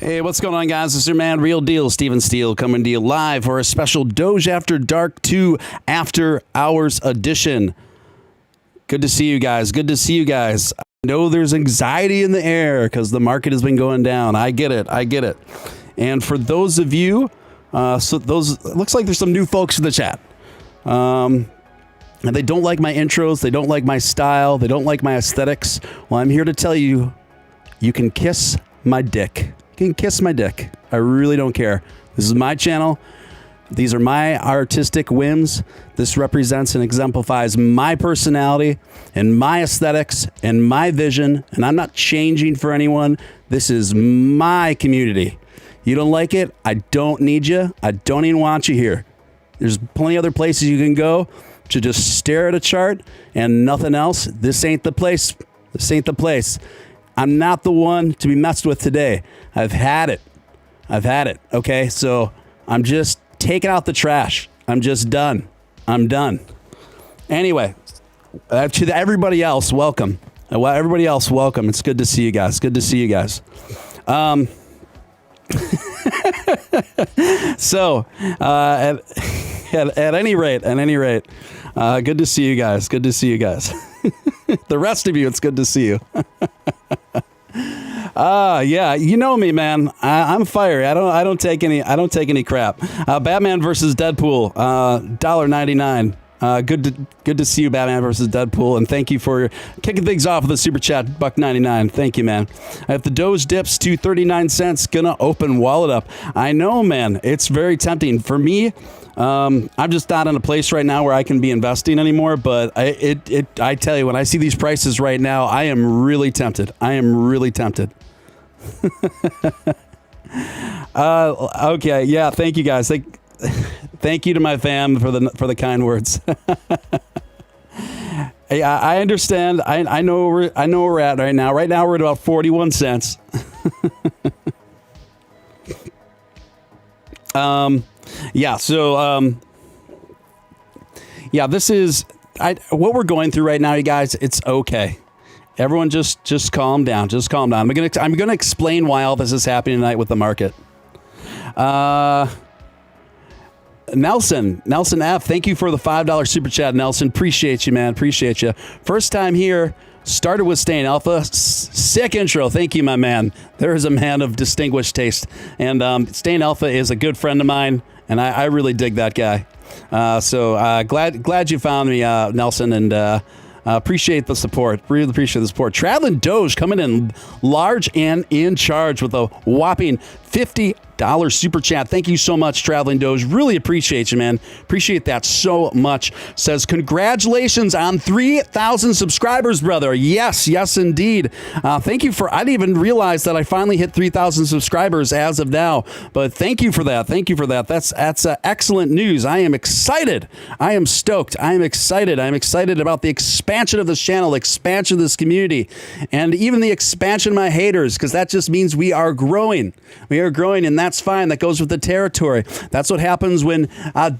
Hey, what's going on, guys? This is your man, Real Deal, Steven Steele, coming to you live for a special Doge After Dark 2 After Hours edition. Good to see you guys. Good to see you guys. I know there's anxiety in the air because the market has been going down. I get it. I get it. And for those of you, it looks like there's some new folks in the chat. And they don't like my intros. They don't like my style. They don't like my aesthetics. Well, I'm here to tell you, you can kiss my dick. You can kiss my dick. I really don't care. This is my channel. These are my artistic whims. This represents and exemplifies my personality and my aesthetics and my vision. And I'm not changing for anyone. This is my community. You don't like it? I don't need you. I don't even want you here. There's plenty of other places you can go to just stare at a chart and nothing else. This ain't the place. This ain't the place. I'm not the one to be messed with today. I've had it. I've had it. Okay, so I'm just taking out the trash. I'm just done. I'm done. Anyway, to everybody else, welcome. Everybody else, welcome. It's good to see you guys. Good to see you guys. So, at any rate, good to see you guys. Good to see you guys. The rest of you, it's good to see you. Yeah, you know me, man. I'm fiery. I don't take any crap. Batman versus Deadpool, $1.99. Good to see you, Batman versus Deadpool, and thank you for kicking things off with a super chat, $1.99. Thank you, man. If the Doge dips to 39 cents, gonna open wallet up. I know, man. It's very tempting for me. I'm just not in a place right now where I can be investing anymore. But I tell you, when I see these prices right now, I am really tempted. I am really tempted. Okay, yeah. Thank you, guys. Thank you to my fam for the kind words. Hey, I understand. I know where we're at right now. Right now we're at about 41 cents. Yeah. So yeah, this is what we're going through right now, you guys. It's okay. Everyone, just calm down. Just calm down. I'm gonna explain why all this is happening tonight with the market. Nelson F, thank you for the $5 super chat, Nelson. Appreciate you, man. Appreciate you. First time here. Started with Stain Alpha. Sick intro. Thank you, my man. There is a man of distinguished taste. And Stain Alpha is a good friend of mine, and I really dig that guy. So glad you found me, Nelson, and appreciate the support. Really appreciate the support. Traveling Doge coming in large and in charge with a whopping $50 super chat. Thank you so much, Traveling Doge. Really appreciate you, man. Appreciate that so much. Says, congratulations on 3,000 subscribers, brother. Yes, indeed. Thank you for, I didn't even realize that I finally hit 3,000 subscribers as of now, but thank you for that. Thank you for that. That's excellent news. I am excited. I am stoked. I am excited. I'm excited about the expansion of this channel, expansion of this community, and even the expansion of my haters, because that just means we are growing. We are growing, and that's fine. That goes with the territory. That's what happens when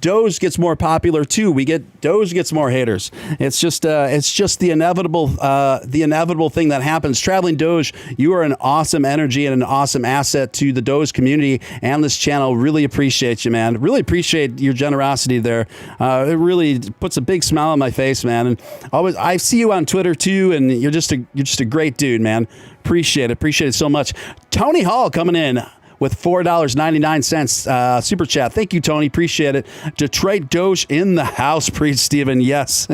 Doge gets more popular too. Doge gets more haters. It's just the inevitable thing that happens. Traveling Doge, you are an awesome energy and an awesome asset to the Doge community and this channel. Really appreciate you, man. Really appreciate your generosity there. It really puts a big smile on my face, man. And always, I see you on Twitter too, and you're just a great dude, man. Appreciate it so much. Tony Hall coming in with $4.99 super chat. Thank you, Tony. Appreciate it. Detroit Doge in the house, Preach Steven. Yes.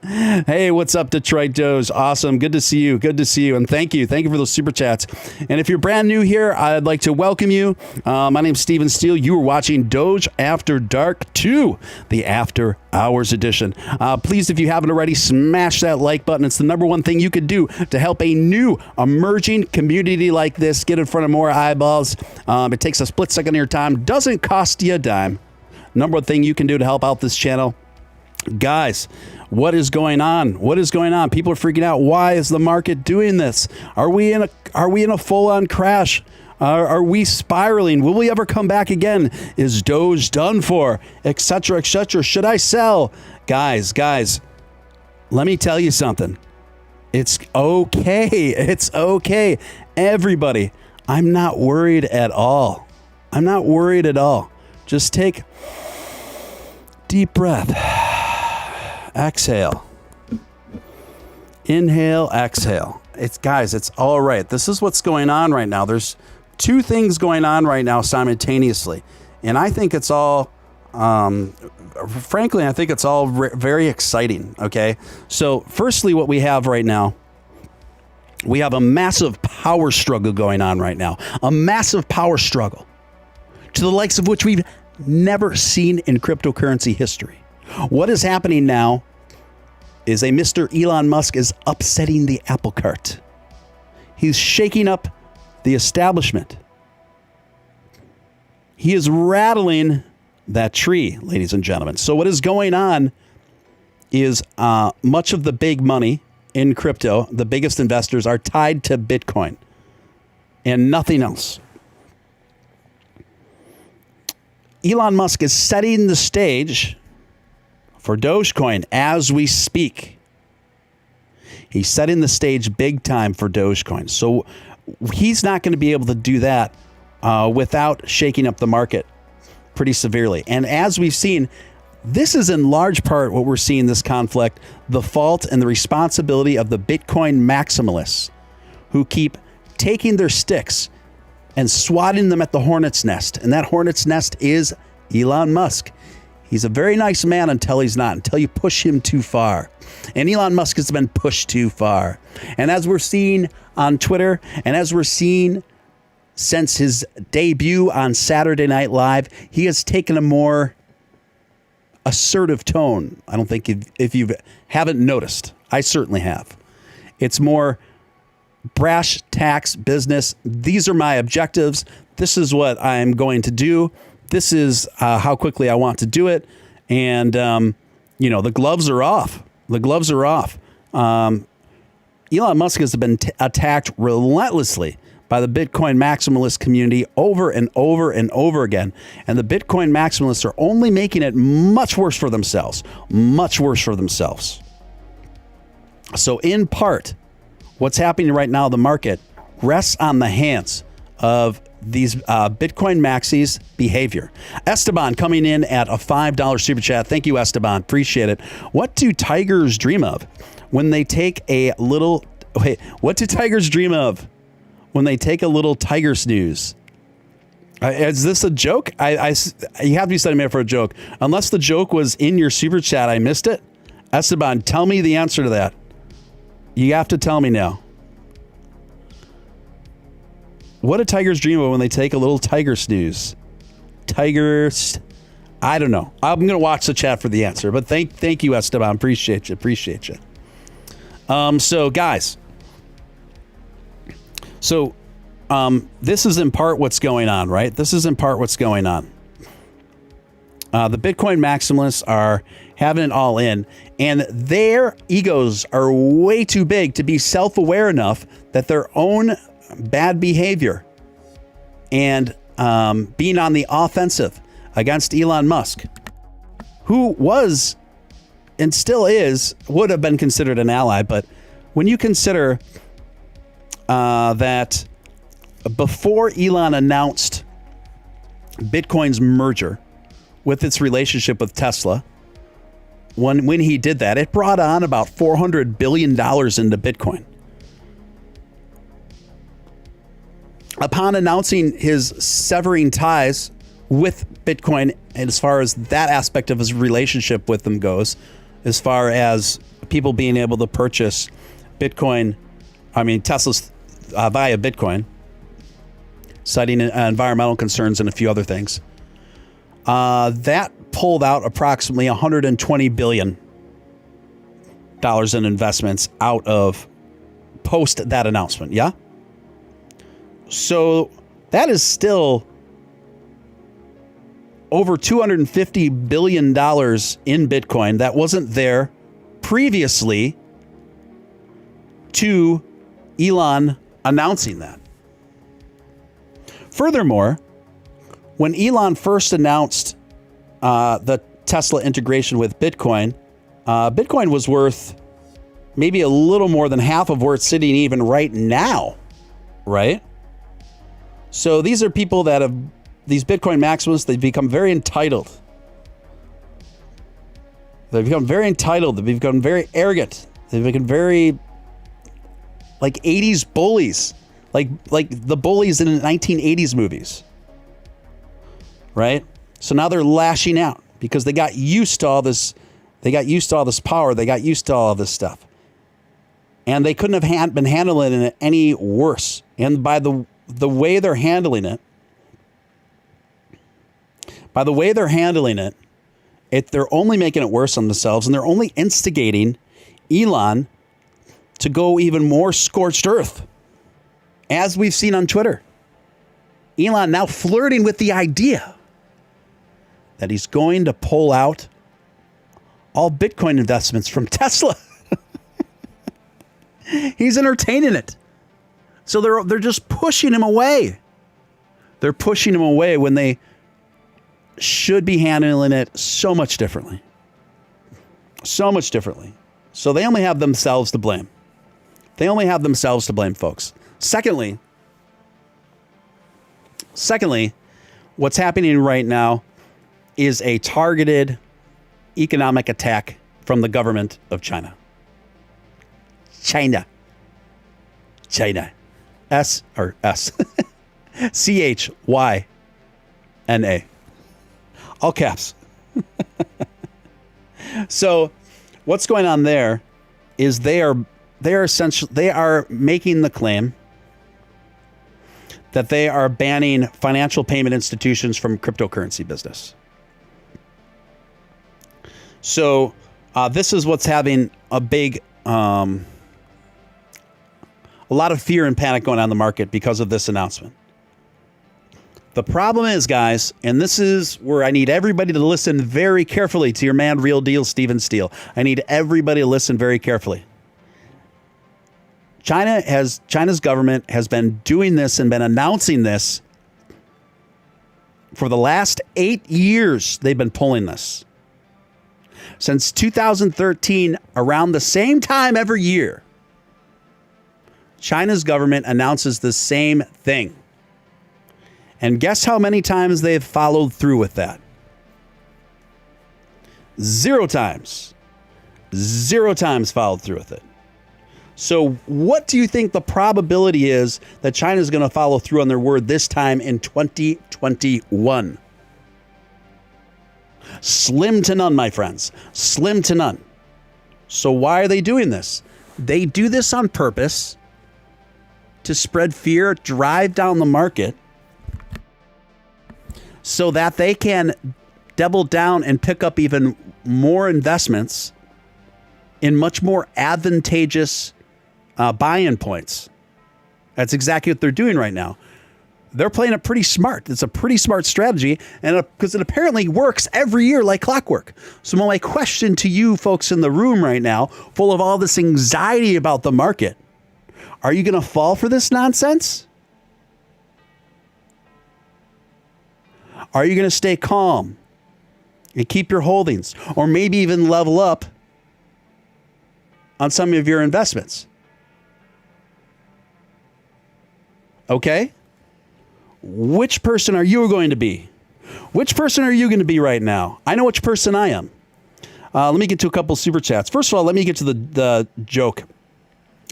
Hey, what's up, Detroit Doge? Awesome. Good to see you. Good to see you. And thank you. Thank you for those super chats. And if you're brand new here, I'd like to welcome you. My name's Steven Steele. You are watching Doge After Dark 2, the After Hours edition. Please, if you haven't already, smash that like button. It's the number one thing you could do to help a new emerging community like this get in front of more eyeballs. It takes a split second of your time. Doesn't cost you a dime. Number one thing you can do to help out this channel. Guys, what is going on? What is going on? People are freaking out. Why is the market doing this? Are we in a full-on crash? Are we spiraling? Will we ever come back again? Is Doge done for? Etc. etc. Should I sell? Guys, let me tell you something. It's okay. It's okay. Everybody, I'm not worried at all. I'm not worried at all. Just take deep breath. Exhale. Inhale, exhale. It's all right. This is what's going on right now. There's two things going on right now simultaneously. And I think it's all, frankly, I think it's all very exciting. Okay. So firstly, what we have right now, we have a massive power struggle going on right now, a massive power struggle to the likes of which we've never seen in cryptocurrency history. What is happening now is a Mr. Elon Musk is upsetting the apple cart. He's shaking up the establishment. He is rattling that tree, ladies and gentlemen. So what is going on is much of the big money in crypto, the biggest investors, are tied to Bitcoin and nothing else. Elon Musk is setting the stage for Dogecoin as we speak. He's setting the stage big time for Dogecoin. So he's not going to be able to do that without shaking up the market pretty severely. And as we've seen, this is in large part what we're seeing this conflict, the fault and the responsibility of the Bitcoin maximalists who keep taking their sticks and swatting them at the hornet's nest. And that hornet's nest is Elon Musk. He's a very nice man until he's not, until you push him too far. And Elon Musk has been pushed too far. And as we're seeing on Twitter, and as we're seeing since his debut on Saturday Night Live, he has taken a more assertive tone. I don't think if you haven't noticed, I certainly have. It's more brash tax business. These are my objectives. This is what I'm going to do. This is how quickly I want to do it. And, the gloves are off. The gloves are off. Elon Musk has been attacked relentlessly by the Bitcoin maximalist community over and over and over again. And the Bitcoin maximalists are only making it much worse for themselves. Much worse for themselves. So in part, what's happening right now, the market rests on the hands of these Bitcoin maxis' behavior. Esteban coming in at a $5 super chat. Thank you, Esteban. Appreciate it. What do tigers dream of when they take a little... Wait, what do tigers dream of when they take a little tiger snooze? Is this a joke? You have to be setting me up for a joke. Unless the joke was in your super chat, I missed it. Esteban, tell me the answer to that. You have to tell me now. What do tigers dream of when they take a little tiger snooze? Tigers, I don't know. I'm going to watch the chat for the answer. But thank you, Esteban. Appreciate you. Appreciate you. So, guys. So, this is in part what's going on, right? This is in part what's going on. The Bitcoin maximalists are having it all in, and their egos are way too big to be self-aware enough that their own bad behavior and being on the offensive against Elon Musk, who was and still would have been considered an ally. But when you consider that before Elon announced Bitcoin's merger with its relationship with Tesla, when he did that, it brought on about $400 billion into Bitcoin. Upon announcing his severing ties with Bitcoin, and as far as that aspect of his relationship with them goes, as far as people being able to purchase Bitcoin, Tesla's via Bitcoin, citing environmental concerns and a few other things, that pulled out approximately $120 billion in investments out of post that announcement. Yeah. So that is still over $250 billion in Bitcoin that wasn't there previously to Elon announcing that. Furthermore, when Elon first announced the Tesla integration with Bitcoin, Bitcoin was worth maybe a little more than half of where it's sitting even right now, right? So these are people that have, these Bitcoin maximalists, they've become very entitled. They've become very entitled. They've become very arrogant. They've become very like 80s bullies, like the bullies in the 1980s movies, right? So now they're lashing out because they got used to all this. They got used to all this power. They got used to all of this stuff. And they couldn't have been handling it any worse. And by the way they're handling it, they're only making it worse on themselves, and they're only instigating Elon to go even more scorched earth, as we've seen on Twitter. Elon now flirting with the idea that he's going to pull out all Bitcoin investments from Tesla. He's entertaining it. So they're just pushing him away. They're pushing him away when they should be handling it so much differently. So much differently. So they only have themselves to blame. They only have themselves to blame, folks. Secondly, what's happening right now is a targeted economic attack from the government of China. China. S or S. CHYNA. All caps. So what's going on there is they are making the claim that they are banning financial payment institutions from cryptocurrency business. So this is what's having a big, a lot of fear and panic going on in the market because of this announcement. The problem is, guys, and this is where I need everybody to listen very carefully to your man, Real Deal, Steven Steele. I need everybody to listen very carefully. China's government has been doing this and been announcing this for the last 8 years. They've been pulling this. Since 2013, around the same time every year, China's government announces the same thing. And guess how many times they've followed through with that? 0 times. 0 times followed through with it. So what do you think the probability is that China is going to follow through on their word this time in 2021? Slim to none, my friends. Slim to none. So why are they doing this? They do this on purpose to spread fear, drive down the market, so that they can double down and pick up even more investments in much more advantageous buy-in points. That's exactly what they're doing right now. They're playing it pretty smart. It's a pretty smart strategy, and because it apparently works every year like clockwork. So my question to you folks in the room right now, full of all this anxiety about the market, are you going to fall for this nonsense? Are you going to stay calm and keep your holdings, or maybe even level up on some of your investments? Okay? Which person are you going to be? Which person are you going to be right now? I know which person I am. Let me get to a couple super chats. First of all, let me get to the joke.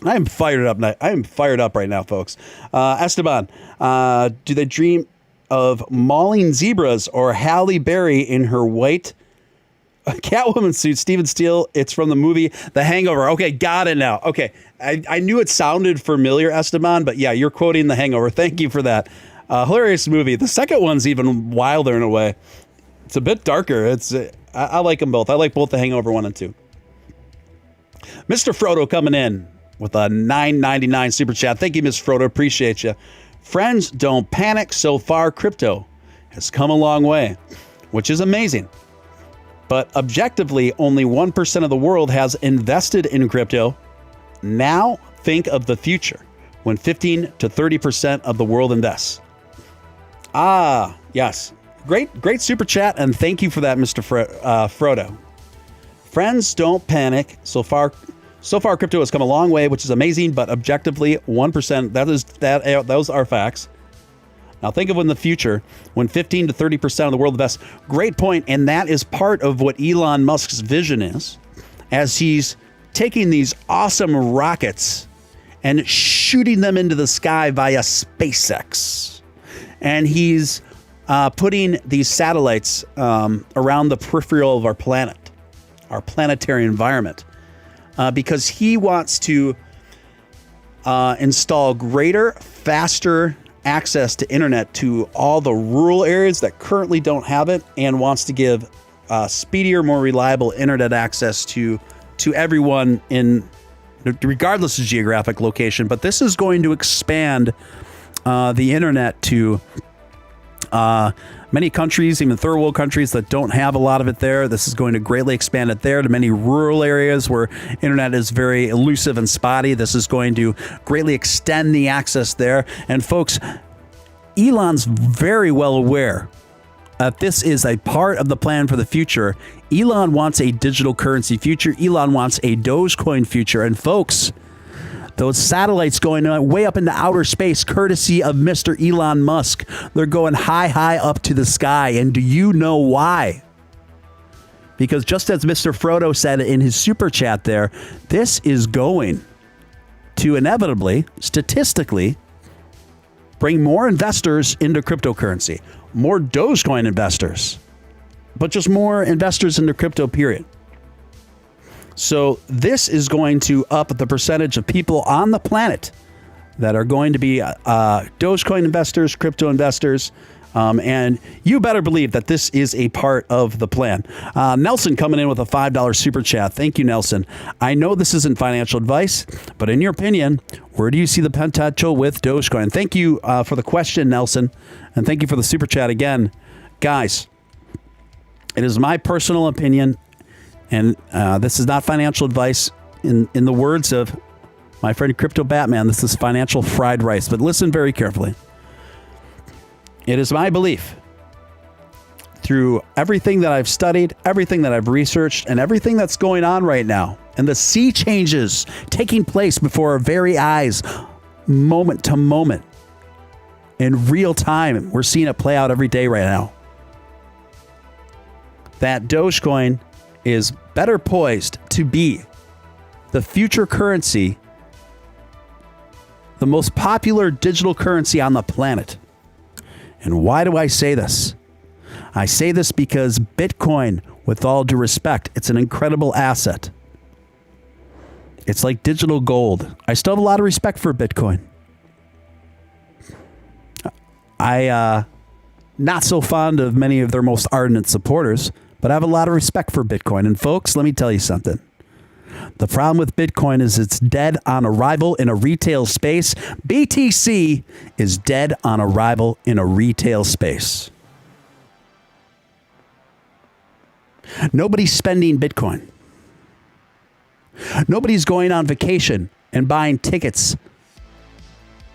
I am fired up. I am fired up right now, folks. Esteban, do they dream of mauling zebras or Halle Berry in her white Catwoman suit? Steven Steele, it's from the movie The Hangover. Okay, got it now. Okay, I knew it sounded familiar, Esteban, but yeah, you're quoting The Hangover. Thank you for that. Hilarious movie. The second one's even wilder in a way. It's a bit darker. I like them both. I like both The Hangover 1 and 2. Mr. Frodo coming in with a $9.99 super chat. Thank you, Ms. Frodo. Appreciate you. Friends, don't panic. So far, crypto has come a long way, which is amazing. But objectively, only 1% of the world has invested in crypto. Now, think of the future when 15 to 30% of the world invests. Ah, yes. Great super chat, and thank you for that, Mr. Frodo. Friends, don't panic. So far, crypto has come a long way, which is amazing, but objectively, 1%, those are facts. Now think of in the future when 15 to 30% of the world invests. Great point, and that is part of what Elon Musk's vision is, as he's taking these awesome rockets and shooting them into the sky via SpaceX. And he's putting these satellites around the peripheral of our planet, our planetary environment, because he wants to install greater, faster access to internet to all the rural areas that currently don't have it, and wants to give speedier, more reliable internet access to everyone in regardless of geographic location. But this is going to expand the internet to many countries, even third world countries that don't have a lot of it there. This is going to greatly expand it there to many rural areas where internet is very elusive and spotty. This is going to greatly extend the access there. And folks, Elon's very well aware that this is a part of the plan for the future. Elon wants a digital currency future. Elon wants a Dogecoin future. And folks, those satellites going way up into outer space, courtesy of Mr. Elon Musk, they're going high up to the sky. And do you know why? Because just as Mr. Frodo said in his super chat there, this is going to inevitably, statistically, bring more investors into cryptocurrency, more Dogecoin investors, but just more investors into crypto, period. So this is going to up the percentage of people on the planet that are going to be Dogecoin investors, crypto investors. And you better believe that this is a part of the plan. Nelson coming in with a $5 super chat. Thank you, Nelson. I know this isn't financial advice, but in your opinion, where do you see the potential with Dogecoin? Thank you for the question, Nelson. And thank you for the super chat again. Guys, it is my personal opinion, and this is not financial advice. In the words of my friend Crypto Batman, this is financial fried rice. But listen very carefully. It is my belief, through everything that I've studied, everything that I've researched, and everything that's going on right now, and the sea changes taking place before our very eyes, moment to moment, in real time. We're seeing it play out every day right now. That Dogecoin is better poised to be the future currency, the most popular digital currency on the planet. And why do I say this? I say this because Bitcoin, with all due respect, it's an incredible asset. It's like digital gold. I still have a lot of respect for Bitcoin. Not so fond of many of their most ardent supporters, but I have a lot of respect for Bitcoin. And folks, let me tell you something. The problem with Bitcoin is it's dead on arrival in a retail space. BTC is dead on arrival in a retail space. Nobody's spending Bitcoin. Nobody's going on vacation and buying tickets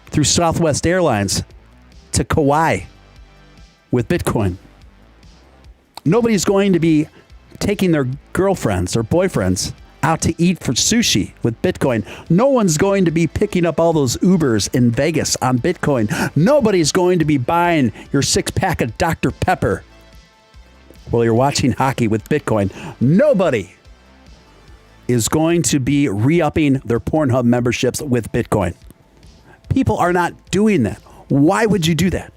through Southwest Airlines to Kauai with Bitcoin. Nobody's going to be taking their girlfriends or boyfriends out to eat for sushi with Bitcoin. No one's going to be picking up all those Ubers in Vegas on Bitcoin. Nobody's going to be buying your 6-pack of Dr. Pepper while you're watching hockey with Bitcoin. Nobody is going to be re-upping their Pornhub memberships with Bitcoin. People are not doing that. Why would you do that?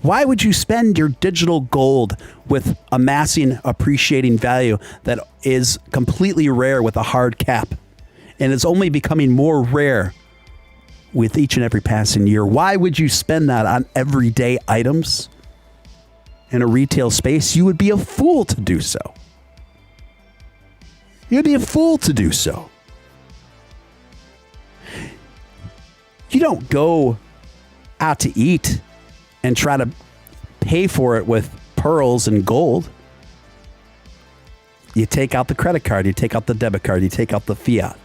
Why would you spend your digital gold with amassing appreciating value that is completely rare with a hard cap? And it's only becoming more rare with each and every passing year. Why would you spend that on everyday items in a retail space? You would be a fool to do so. You'd be a fool to do so. You don't go out to eat and try to pay for it with pearls and gold. You take out the credit card, you take out the debit card, you take out the fiat.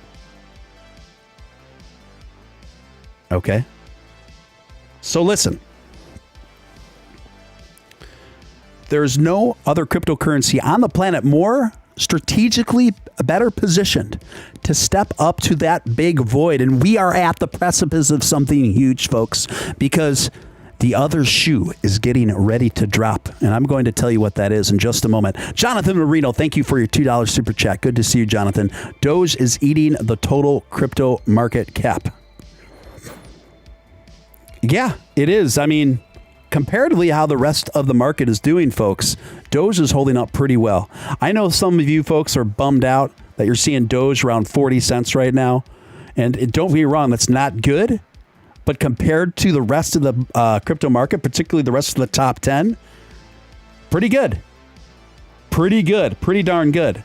Okay? So listen. There's no other cryptocurrency on the planet more strategically better positioned to step up to that big void. And we are at the precipice of something huge, folks, because the other shoe is getting ready to drop. And I'm going to tell you what that is in just a moment. Jonathan Marino, thank you for your $2 super chat. Good to see you, Jonathan. Doge is eating the total crypto market cap. Yeah, it is. I mean, comparatively how the rest of the market is doing, folks, Doge is holding up pretty well. I know some of you folks are bummed out that you're seeing Doge around 40 cents right now. And don't be wrong, that's not good. But compared to the rest of the crypto market, particularly the rest of the top 10, pretty good. Pretty good. Pretty darn good.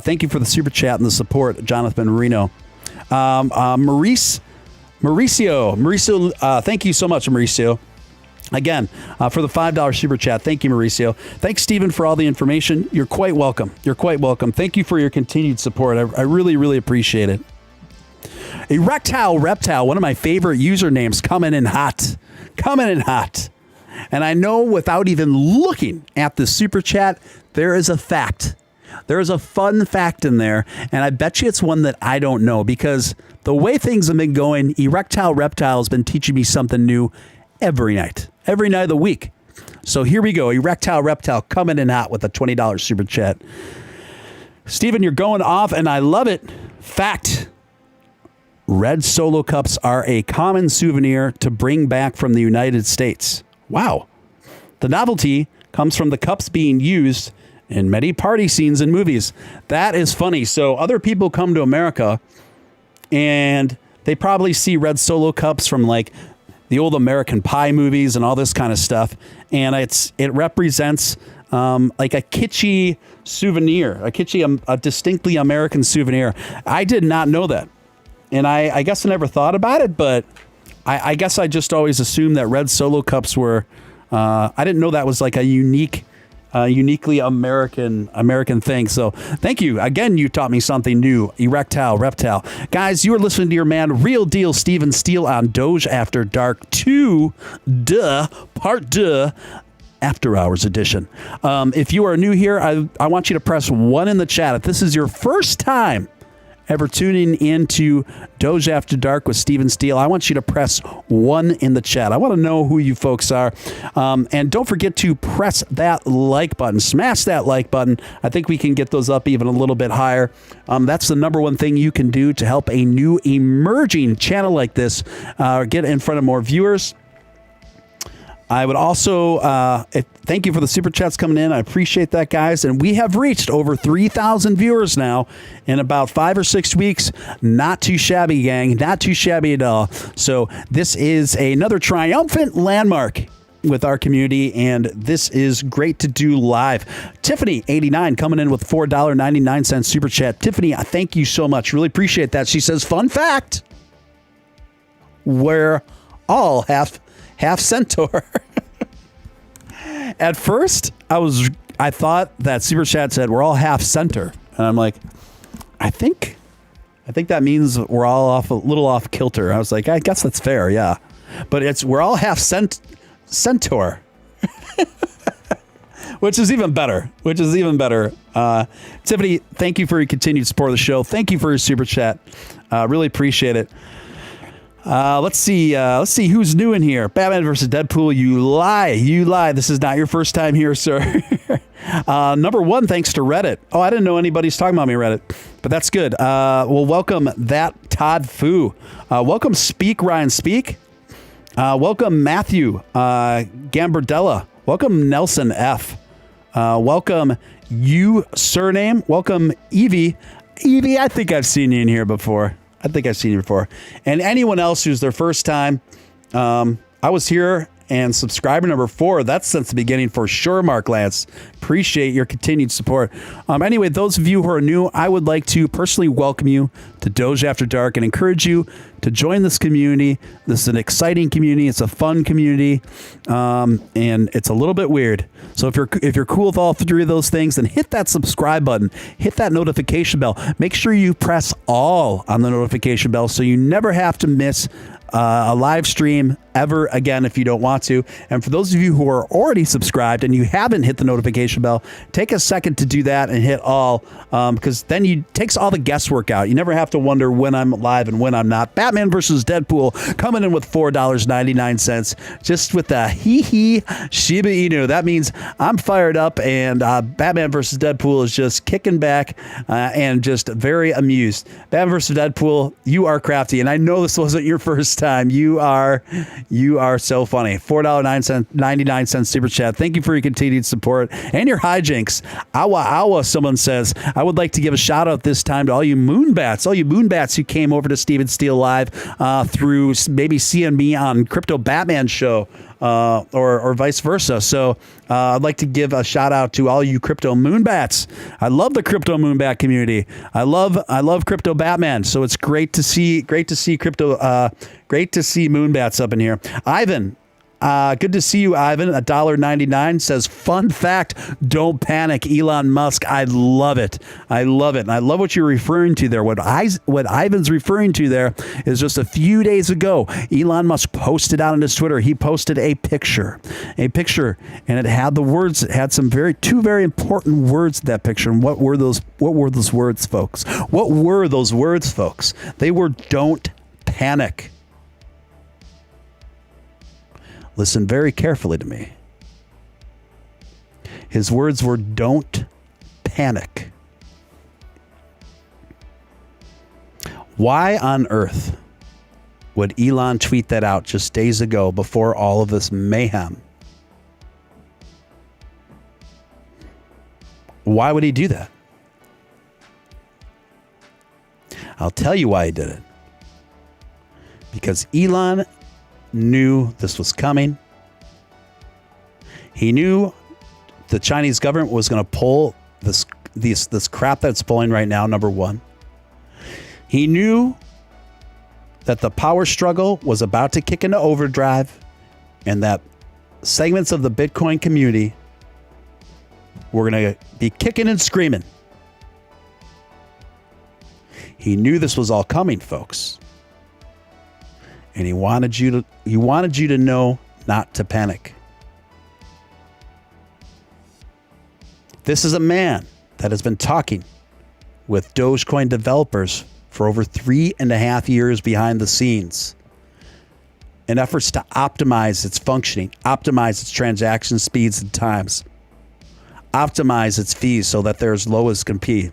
Thank you for the super chat and the support, Jonathan Marino. Mauricio, thank you so much, Mauricio. Again, for the $5 super chat. Thank you, Mauricio. Thanks, Stephen, for all the information. You're quite welcome. You're quite welcome. Thank you for your continued support. I really, really appreciate it. Erectile Reptile, one of my favorite usernames, coming in hot. Coming in hot. And I know without even looking at the super chat, there is a fact. There is a fun fact in there, and I bet you it's one that I don't know, because the way things have been going, Erectile Reptile has been teaching me something new every night of the week. So here we go. Erectile Reptile coming in hot with a $20 super chat. Stephen, you're going off, and I love it. Fact. Red Solo cups are a common souvenir to bring back from the United States. Wow. The novelty comes from the cups being used in many party scenes in movies. That is funny. So other people come to America and they probably see Red Solo cups from like the old American Pie movies and all this kind of stuff. And it represents like a kitschy souvenir, a distinctly American souvenir. I did not know that. And I guess I never thought about it, but I guess I just always assumed that Red Solo cups were, I didn't know that was like a uniquely American thing. So thank you. Again, you taught me something new. Erectile Reptile. Guys, you are listening to your man, Real Deal Steven Steele on Doge After Dark 2, Part 2. After Hours edition. If you are new here, I want you to press 1 in the chat. If this is your first time ever tuning into Doge After Dark with Steven Steele, I want you to press 1 in the chat. I want to know who you folks are. And don't forget to press that like button. Smash that like button. I think we can get those up even a little bit higher. That's the number one thing you can do to help a new emerging channel like this get in front of more viewers. I would also thank you for the super chats coming in. I appreciate that, guys. And we have reached over 3,000 viewers now in about 5 or 6 weeks. Not too shabby, gang. Not too shabby at all. So this is another triumphant landmark with our community, and this is great to do live. Tiffany, 89, coming in with $4.99 super chat. Tiffany, I thank you so much. Really appreciate that. She says, fun fact, we're all half centaur. At first, I thought that super chat said we're all half center, and I'm like, I think that means we're all a little off kilter. I was like, I guess that's fair, yeah. But we're all half centaur, which is even better. Tiffany, thank you for your continued support of the show. Thank you for your super chat. Really appreciate it. Let's see who's new in here. Batman versus Deadpool. You lie. This is not your first time here, sir. Number 1, thanks to Reddit. Oh, I didn't know anybody's talking about me, Reddit, but that's good. Well, welcome that Todd Fu. Welcome Speak Ryan Speak. Welcome Matthew Gambardella. Welcome Nelson F. Welcome you surname. Welcome Evie. Evie, I think I've seen you in here before. And anyone else who's their first time, I was here and subscriber number 4. That's since the beginning for sure, Mark Lance. Appreciate your continued support. Anyway, those of you who are new, I would like to personally welcome you to Doge After Dark and encourage you to join this community. This is an exciting community. It's a fun community, and it's a little bit weird. So if you're cool with all 3 of those things, then hit that subscribe button, hit that notification bell. Make sure you press all on the notification bell so you never have to miss a live stream ever again if you don't want to. And for those of you who are already subscribed and you haven't hit the notification bell, take a second to do that and hit all, because then you takes all the guesswork out. You never have to wonder when I'm live and when I'm not. Batman versus Deadpool coming in with $4.99, just with the hee Shiba Inu. That means I'm fired up, and Batman versus Deadpool is just kicking back and just very amused. Batman versus Deadpool, you are crafty, and I know this wasn't your first time. You are so funny. $4.99 super chat. Thank you for your continued support and your hijinks. Awa, someone says, I would like to give a shout out this time to all you moonbats who came over to Steven Steele Live through maybe seeing me on Crypto Batman show. Or vice versa. So I'd like to give a shout out to all you crypto moonbats. I love the crypto moonbat community. I love Crypto Batman. So it's great to see crypto. Great to see moonbats up in here. Ivan. Good to see you, Ivan. $1.99 says, fun fact, don't panic, Elon Musk. I love it. And I love what you're referring to there. What Ivan's referring to there is just a few days ago, Elon Musk posted out on his Twitter. He posted a picture, and it had the words. It had two very important words in that picture. And what were those words, folks? What were those words, folks? They were don't panic. Listen very carefully to me. His words were, don't panic. Why on earth would Elon tweet that out just days ago before all of this mayhem? Why would he do that? I'll tell you why he did it. Because Elon knew this was coming. He knew the Chinese government was going to pull this crap that's pulling right now, number one. He knew that the power struggle was about to kick into overdrive and that segments of the Bitcoin community were going to be kicking and screaming. He knew this was all coming, folks. And he wanted you to know not to panic. This is a man that has been talking with Dogecoin developers for over 3.5 years behind the scenes in efforts to optimize its functioning, optimize its transaction speeds and times, optimize its fees so that they're as low as can be.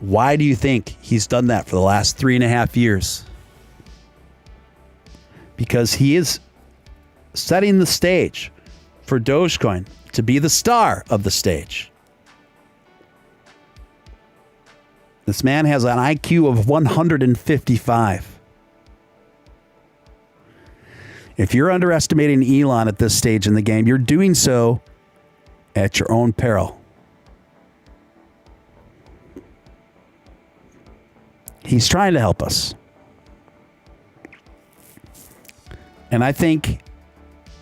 Why do you think he's done that for the last 3.5 years? Because he is setting the stage for Dogecoin to be the star of the stage. This man has an IQ of 155. If you're underestimating Elon at this stage in the game, you're doing so at your own peril. He's trying to help us. And I think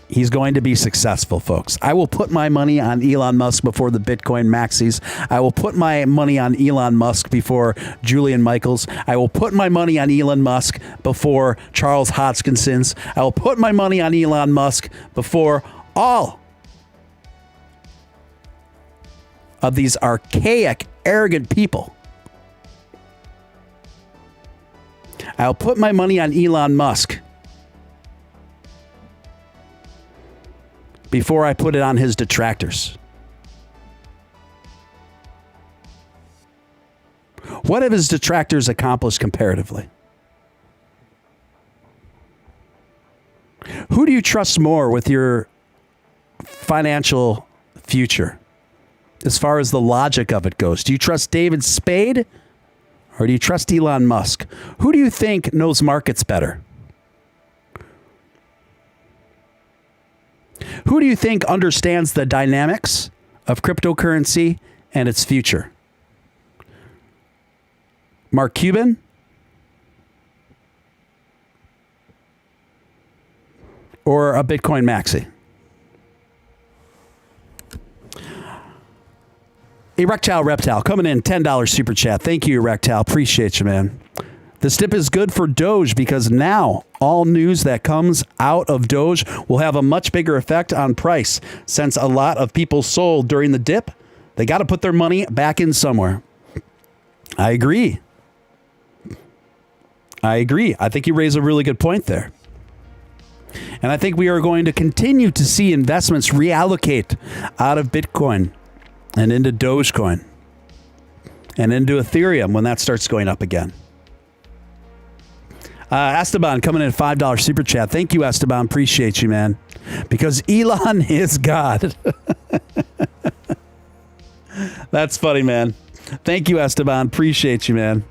he's going to be successful, folks. I will put my money on Elon Musk before the Bitcoin maxis. I will put my money on Elon Musk before Julian Michaels. I will put my money on Elon Musk before Charles Hodgkinson's. I will put my money on Elon Musk before all of these archaic, arrogant people. I'll put my money on Elon Musk before I put it on his detractors. What have his detractors accomplished comparatively? Who do you trust more with your financial future as far as the logic of it goes? Do you trust David Spade? Or do you trust Elon Musk? Who do you think knows markets better? Who do you think understands the dynamics of cryptocurrency and its future? Mark Cuban? Or a Bitcoin maxi? Erectile Reptile coming in, $10 super chat. Thank you, Erectile. Appreciate you, man. This dip is good for Doge because now all news that comes out of Doge will have a much bigger effect on price. Since a lot of people sold during the dip, they got to put their money back in somewhere. I agree. I think you raise a really good point there. And I think we are going to continue to see investments reallocate out of Bitcoin and into Dogecoin and into Ethereum when that starts going up again. Esteban coming in at $5 super chat. Thank you, Esteban. Appreciate you, man. Because Elon is God. That's funny, man. Thank you, Esteban. Appreciate you, man.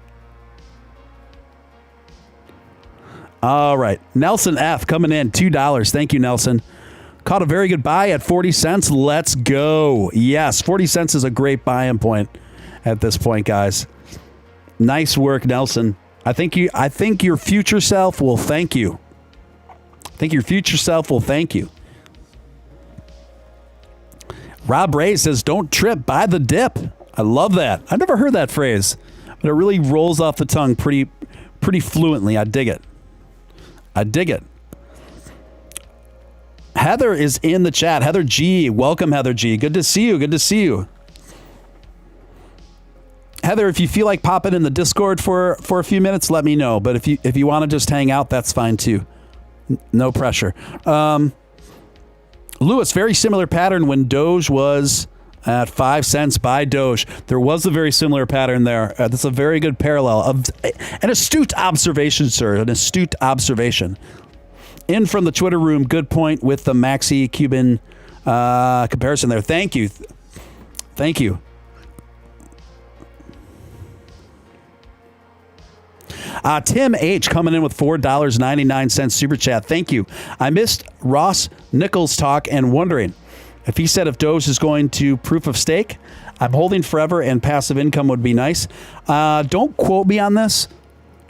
All right. Nelson F. coming in, $2. Thank you, Nelson. Caught a very good buy at 40 cents. Let's go. Yes, 40 cents is a great buying point at this point, guys. Nice work, Nelson. I think your future self will thank you. Rob Ray says, don't trip, buy the dip. I love that. I've never heard that phrase, but it really rolls off the tongue pretty fluently. I dig it. Heather is in the chat. Heather G. Welcome, Heather G. Good to see you. Heather, if you feel like popping in the Discord for a few minutes, let me know. But if you want to just hang out, that's fine too. No pressure. Lewis, very similar pattern when Doge was at 5 cents. Buy Doge. There was a very similar pattern there. That's a very good parallel. An astute observation, sir. An astute observation. In from the Twitter room. Good point with the Maxi Cuban comparison there. Thank you. Tim H. coming in with $4.99 super chat. Thank you. I missed Ross Nichols' talk and wondering if he said if Doge is going to proof of stake. I'm holding forever and passive income would be nice. Don't quote me on this.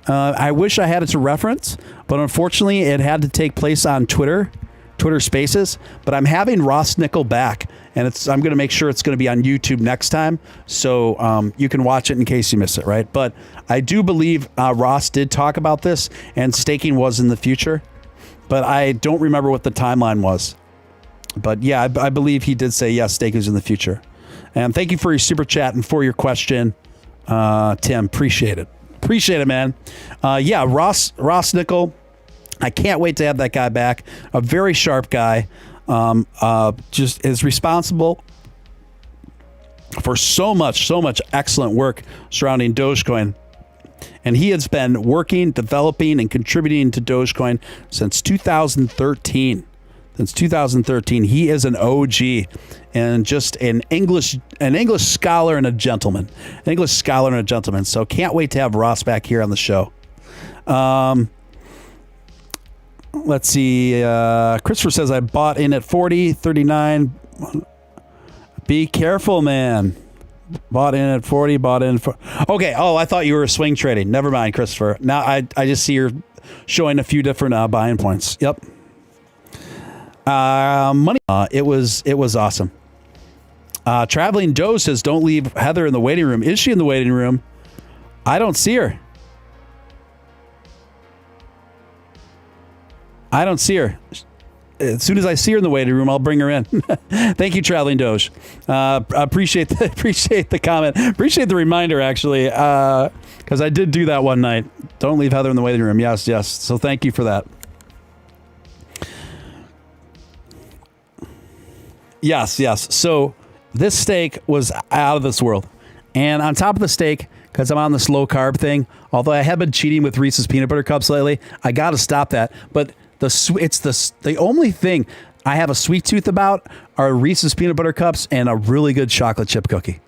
I wish I had it to reference, but unfortunately it had to take place on Twitter Spaces. But I'm having Ross Nichol back, and I'm going to make sure it's going to be on YouTube next time, so you can watch it in case you miss it, right? But I do believe Ross did talk about this, and staking was in the future, but I don't remember what the timeline was. But yeah, I believe he did say yes, staking is in the future. And thank you for your super chat and for your question, Tim. Appreciate it, man. Yeah, Ross Nichol. I can't wait to have that guy back. A very sharp guy. Just is responsible for so much excellent work surrounding Dogecoin. And he has been working, developing, and contributing to Dogecoin since 2013. He is an OG and just an English scholar and a gentleman. So can't wait to have Ross back here on the show. Let's see. Christopher says I bought in at 40, 39. Be careful, man. Bought in at 40, okay. Oh, I thought you were swing trading. Never mind, Christopher. Now I just see you're showing a few different buying points. Yep. Money. It was awesome. Traveling Joe says don't leave Heather in the waiting room. Is she in the waiting room? I don't see her. As soon as I see her in the waiting room, I'll bring her in. Thank you, Traveling Doge. Appreciate the comment. Appreciate the reminder, actually, because I did do that one night. Don't leave Heather in the waiting room. Yes. So thank you for that. Yes. So this steak was out of this world. And on top of the steak, because I'm on this low carb thing, although I have been cheating with Reese's peanut butter cups lately, I got to stop that. But the only thing I have a sweet tooth about are Reese's peanut butter cups and a really good chocolate chip cookie.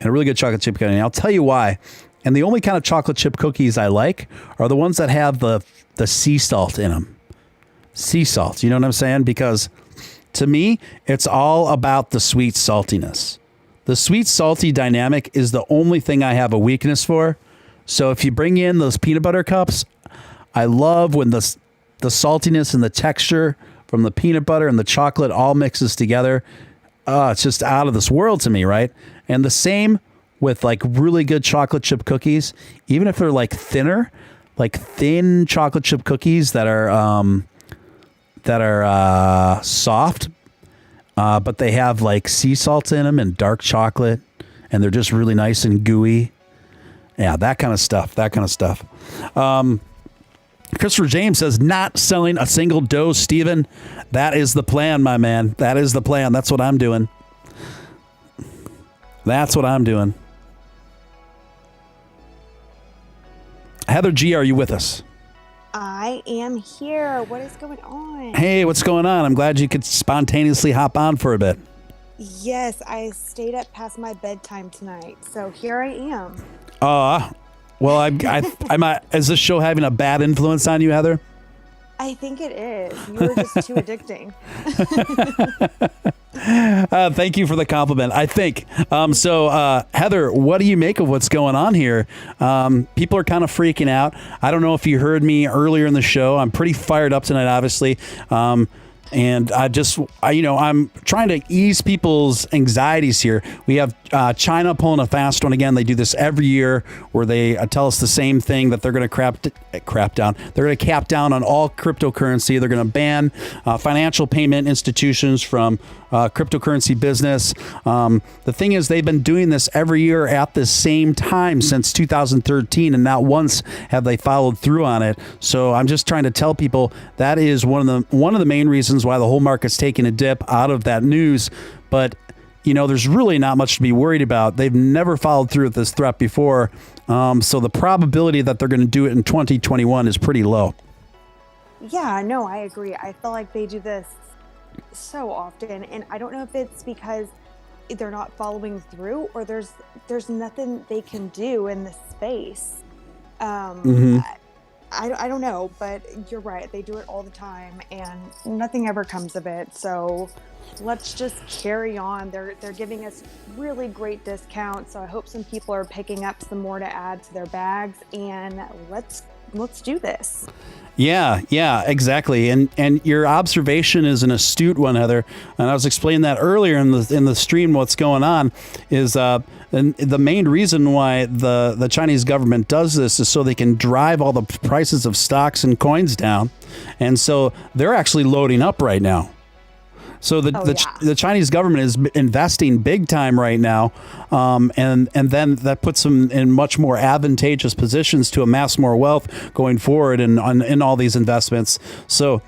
And I'll tell you why. And the only kind of chocolate chip cookies I like are the ones that have the sea salt in them. Sea salt, you know what I'm saying? Because to me, it's all about the sweet saltiness. The sweet salty dynamic is the only thing I have a weakness for. So if you bring in those peanut butter cups, I love when the saltiness and the texture from the peanut butter and the chocolate all mixes together. It's just out of this world to me, right? And the same with like really good chocolate chip cookies. Even if they're like thinner, like thin chocolate chip cookies that are soft, but they have like sea salt in them and dark chocolate, and they're just really nice and gooey. Yeah, that kind of stuff. Christopher James says, not selling a single Doge, Steven. That is the plan, my man. That is the plan. That's what I'm doing. Heather G, are you with us? I am here. What is going on? Hey, what's going on? I'm glad you could spontaneously hop on for a bit. Yes, I stayed up past my bedtime tonight, so here I am. Well, is this show having a bad influence on you, Heather? I think it is. You're just too addicting. Thank you for the compliment. I think. Heather, what do you make of what's going on here? People are kind of freaking out. I don't know if you heard me earlier in the show. I'm pretty fired up tonight, obviously. And I'm trying to ease people's anxieties here. We have China pulling a fast one again. They do this every year where they tell us the same thing, that they're going to crap down. They're going to cap down on all cryptocurrency. They're going to ban financial payment institutions from cryptocurrency business. The thing is, they've been doing this every year at the same time since 2013, and not once have they followed through on it. So I'm just trying to tell people that is one of the main reasons why the whole market's taking a dip out of that news. But there's really not much to be worried about. They've never followed through with this threat before. So the probability that they're going to do it in 2021 is pretty low. Yeah, no, I agree. I feel like they do this so often, and I don't know if it's because they're not following through or there's nothing they can do in this space. I don't know, but you're right. They do it all the time, and nothing ever comes of it. So let's just carry on. They're giving us really great discounts, so I hope some people are picking up some more to add to their bags, and let's do this. Yeah, exactly. And your observation is an astute one, Heather. And I was explaining that earlier in the stream. What's going on is and the main reason why the Chinese government does this is so they can drive all the prices of stocks and coins down. And so they're actually loading up right now. So the Chinese government is investing big time right now, and then that puts them in much more advantageous positions to amass more wealth going forward in all these investments. So,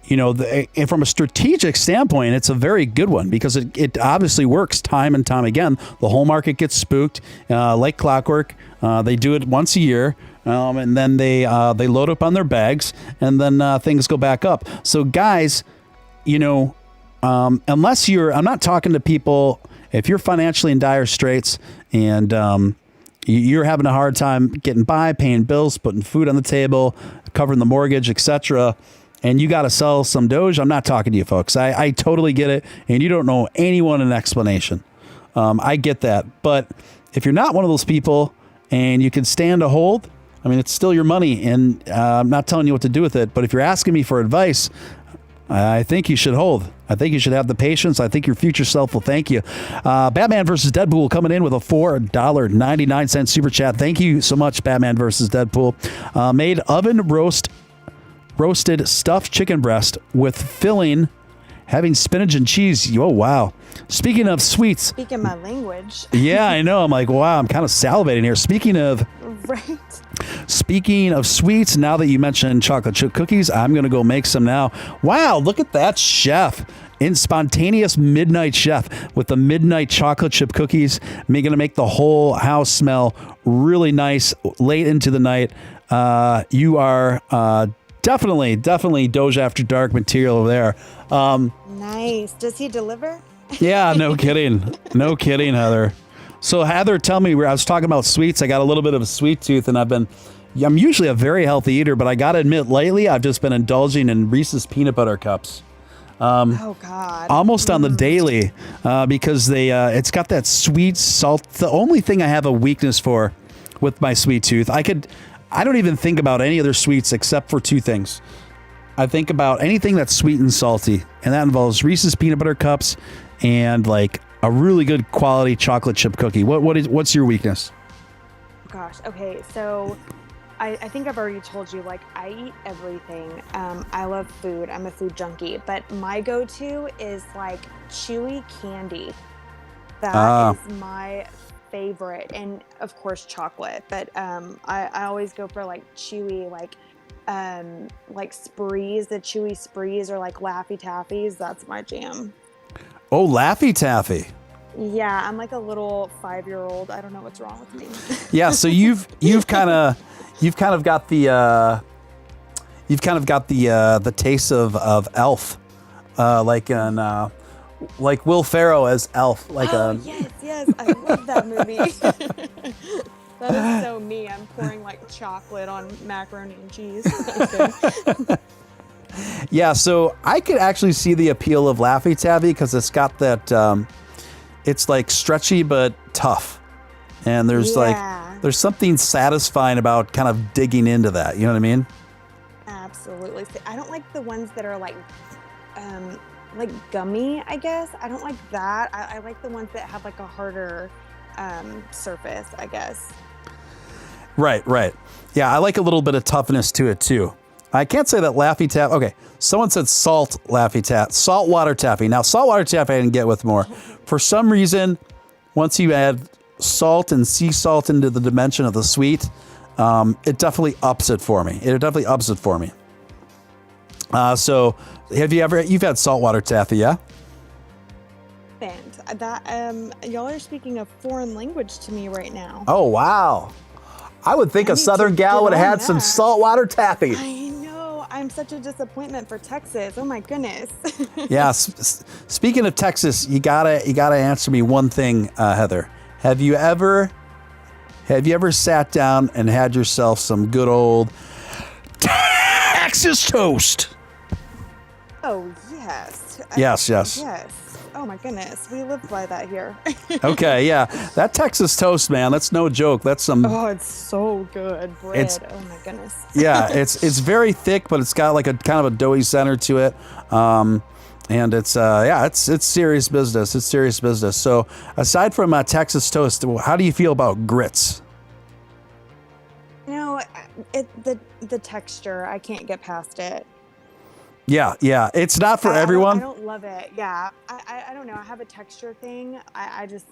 from a strategic standpoint, it's a very good one because it obviously works time and time again. The whole market gets spooked like clockwork. They do it once a year. And then they load up on their bags, and then things go back up. So guys, unless I'm not talking to people, if you're financially in dire straits and you're having a hard time getting by, paying bills, putting food on the table, covering the mortgage, etc., and you got to sell some Doge, I'm not talking to you folks. I totally get it. And you don't know anyone an explanation. I get that. But if you're not one of those people and you can stand a hold, I mean, it's still your money, and I'm not telling you what to do with it. But if you're asking me for advice, I think you should hold. I think you should have the patience. I think your future self will thank you. Batman versus Deadpool coming in with a $4.99 super chat. Thank you so much, Batman versus Deadpool. Made oven roasted stuffed chicken breast with filling, having spinach and cheese. Oh, wow. Speaking of sweets. Speaking my language. Yeah, I know. I'm like, wow, I'm kind of salivating here. Speaking of sweets, now that you mentioned chocolate chip cookies, I'm going to go make some now. Wow, look at that chef. In spontaneous midnight chef with the midnight chocolate chip cookies. Going to make the whole house smell really nice late into the night. You are definitely Doge After Dark material over there. Nice. Does he deliver? Yeah, no kidding. No kidding, Heather. So Heather, tell me, I was talking about sweets. I got a little bit of a sweet tooth, and I'm usually a very healthy eater, but I got to admit, lately I've just been indulging in Reese's peanut butter cups. Oh God! Almost on the daily, because it's got that sweet salt. The only thing I have a weakness for with my sweet tooth, I don't even think about any other sweets except for two things. I think about anything that's sweet and salty, and that involves Reese's peanut butter cups and like a really good quality chocolate chip cookie. What's your weakness? Gosh. Okay. So I think I've already told you, like, I eat everything. I love food. I'm a food junkie. But my go-to is, like, chewy candy. That is my favorite. And, of course, chocolate. But I always go for, like, chewy, like sprees, the chewy sprees, or, like, Laffy Taffies. That's my jam. Oh, Laffy Taffy. Yeah, I'm like a little 5-year-old. I don't know what's wrong with me. Yeah, so you've kind of got the taste of Elf, like Will Ferrell as Elf. Yes, I love that movie. That is so me. I'm pouring like chocolate on macaroni and cheese. Yeah, so I could actually see the appeal of Laffy Taffy because it's got that. It's like stretchy but tough, and there's something satisfying about kind of digging into that. You know what I mean? Absolutely. See, I don't like the ones that are like gummy, I guess. I don't like that. I like the ones that have like a harder surface, I guess. Right. Yeah, I like a little bit of toughness to it too. I can't say that Laffy Taffy. Okay, someone said saltwater taffy. Now, saltwater taffy I didn't get with more. For some reason, once you add salt and sea salt into the dimension of the sweet, it definitely ups it for me. So, you've had saltwater taffy, yeah? Y'all are speaking a foreign language to me right now. Oh, wow. I would think a Southern gal would have had some saltwater taffy. I know. I'm such a disappointment for Texas. Oh my goodness. Yeah. Speaking of Texas, you gotta answer me one thing, Heather. Have you ever sat down and had yourself some good old Texas toast? Oh yes. Yes. Oh my goodness, we live by that here. Okay, yeah, that Texas toast, man, that's no joke. That's some. Oh, it's so good, bread. Oh my goodness. Yeah, it's very thick, but it's got like a kind of a doughy center to it, and it's serious business. It's serious business. So, aside from Texas toast, how do you feel about grits? You know, the texture, I can't get past it. Yeah, it's not for everyone. I don't love it. Yeah, I don't know. I have a texture thing. I just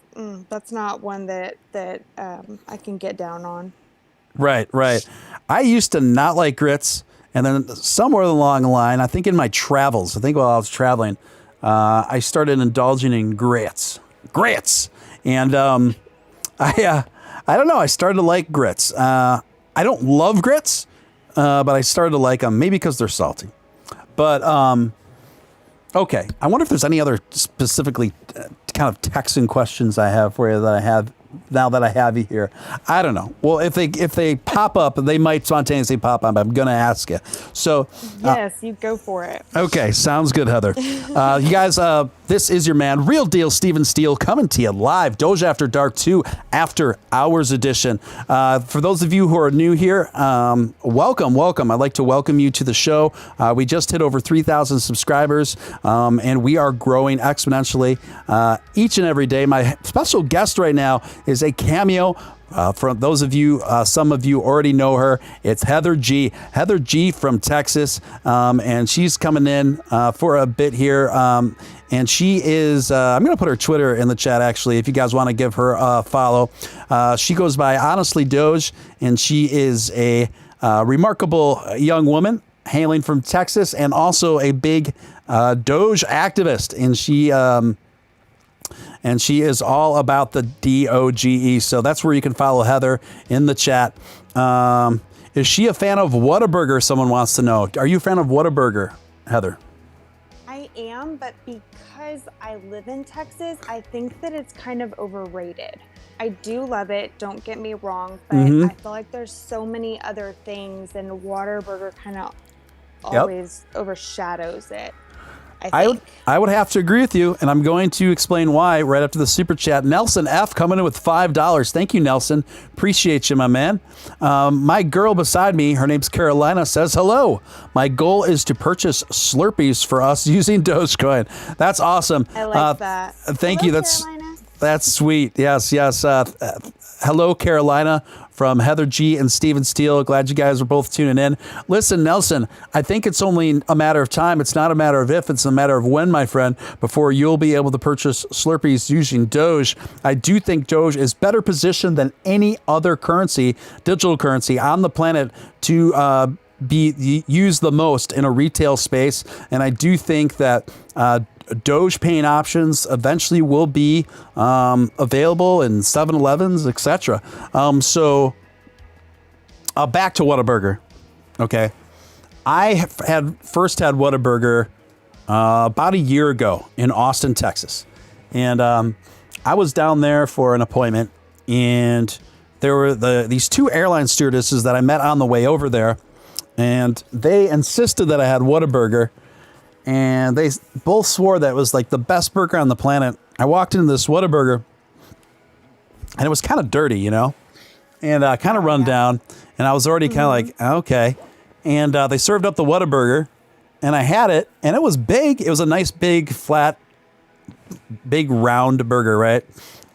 that's not one that I can get down on. Right. I used to not like grits, and then somewhere along the line, I think in my travels, while I was traveling, I started indulging in grits, and I don't know. I started to like grits. I don't love grits, but I started to like them maybe because they're salty. But, okay. I wonder if there's any other specifically kind of Texan questions I have for you that I have now that I have you here. I don't know. Well, if they pop up, they might spontaneously pop up. I'm going to ask you. So yes, you go for it. Okay, sounds good, Heather. You guys, this is your man, Real Deal Steven Steele, coming to you live, Doge After Dark 2 After Hours edition. For those of you who are new here, welcome. I'd like to welcome you to the show. We just hit over 3,000 subscribers, and we are growing exponentially each and every day. My special guest right now is a cameo. For those of you, some of you already know her. It's Heather G. Heather G from Texas, and she's coming in for a bit here. And she is, I'm going to put her Twitter in the chat, actually, if you guys want to give her a follow. She goes by Honestly Doge, and she is a remarkable young woman hailing from Texas and also a big Doge activist. And she is all about the DOGE. So that's where you can follow Heather in the chat. Is she a fan of Whataburger? Someone wants to know. Are you a fan of Whataburger, Heather? I am, but because I live in Texas, I think that it's kind of overrated. I do love it, don't get me wrong, but I feel like there's so many other things, and Whataburger kind of always overshadows it. I would have to agree with you, and I'm going to explain why right after the super chat. Nelson F coming in with $5. Thank you, Nelson. Appreciate you, my man. My girl beside me, her name's Carolina, says hello. My goal is to purchase Slurpees for us using Dogecoin. That's awesome. I like that. Thank hello, you. Carolina. That's sweet. Yes. Hello, Carolina, from Heather G and Steven Steele. Glad you guys are both tuning in. Listen, Nelson, I think it's only a matter of time. It's not a matter of if, it's a matter of when, my friend, before you'll be able to purchase Slurpees using Doge. I do think Doge is better positioned than any other currency, digital currency on the planet to be used the most in a retail space. And I do think that Doge paying options eventually will be available in 7-Elevens, etc. So back to Whataburger. Okay. I first had Whataburger about a year ago in Austin, Texas. And I was down there for an appointment, and there were these two airline stewardesses that I met on the way over there, and they insisted that I had Whataburger. And they both swore that it was like the best burger on the planet. I walked into this Whataburger, and it was kind of dirty, you know, and kind of run down. And I was already kind of like, okay. And they served up the Whataburger, and I had it, and it was big. It was a nice, big, flat, big, round burger, right?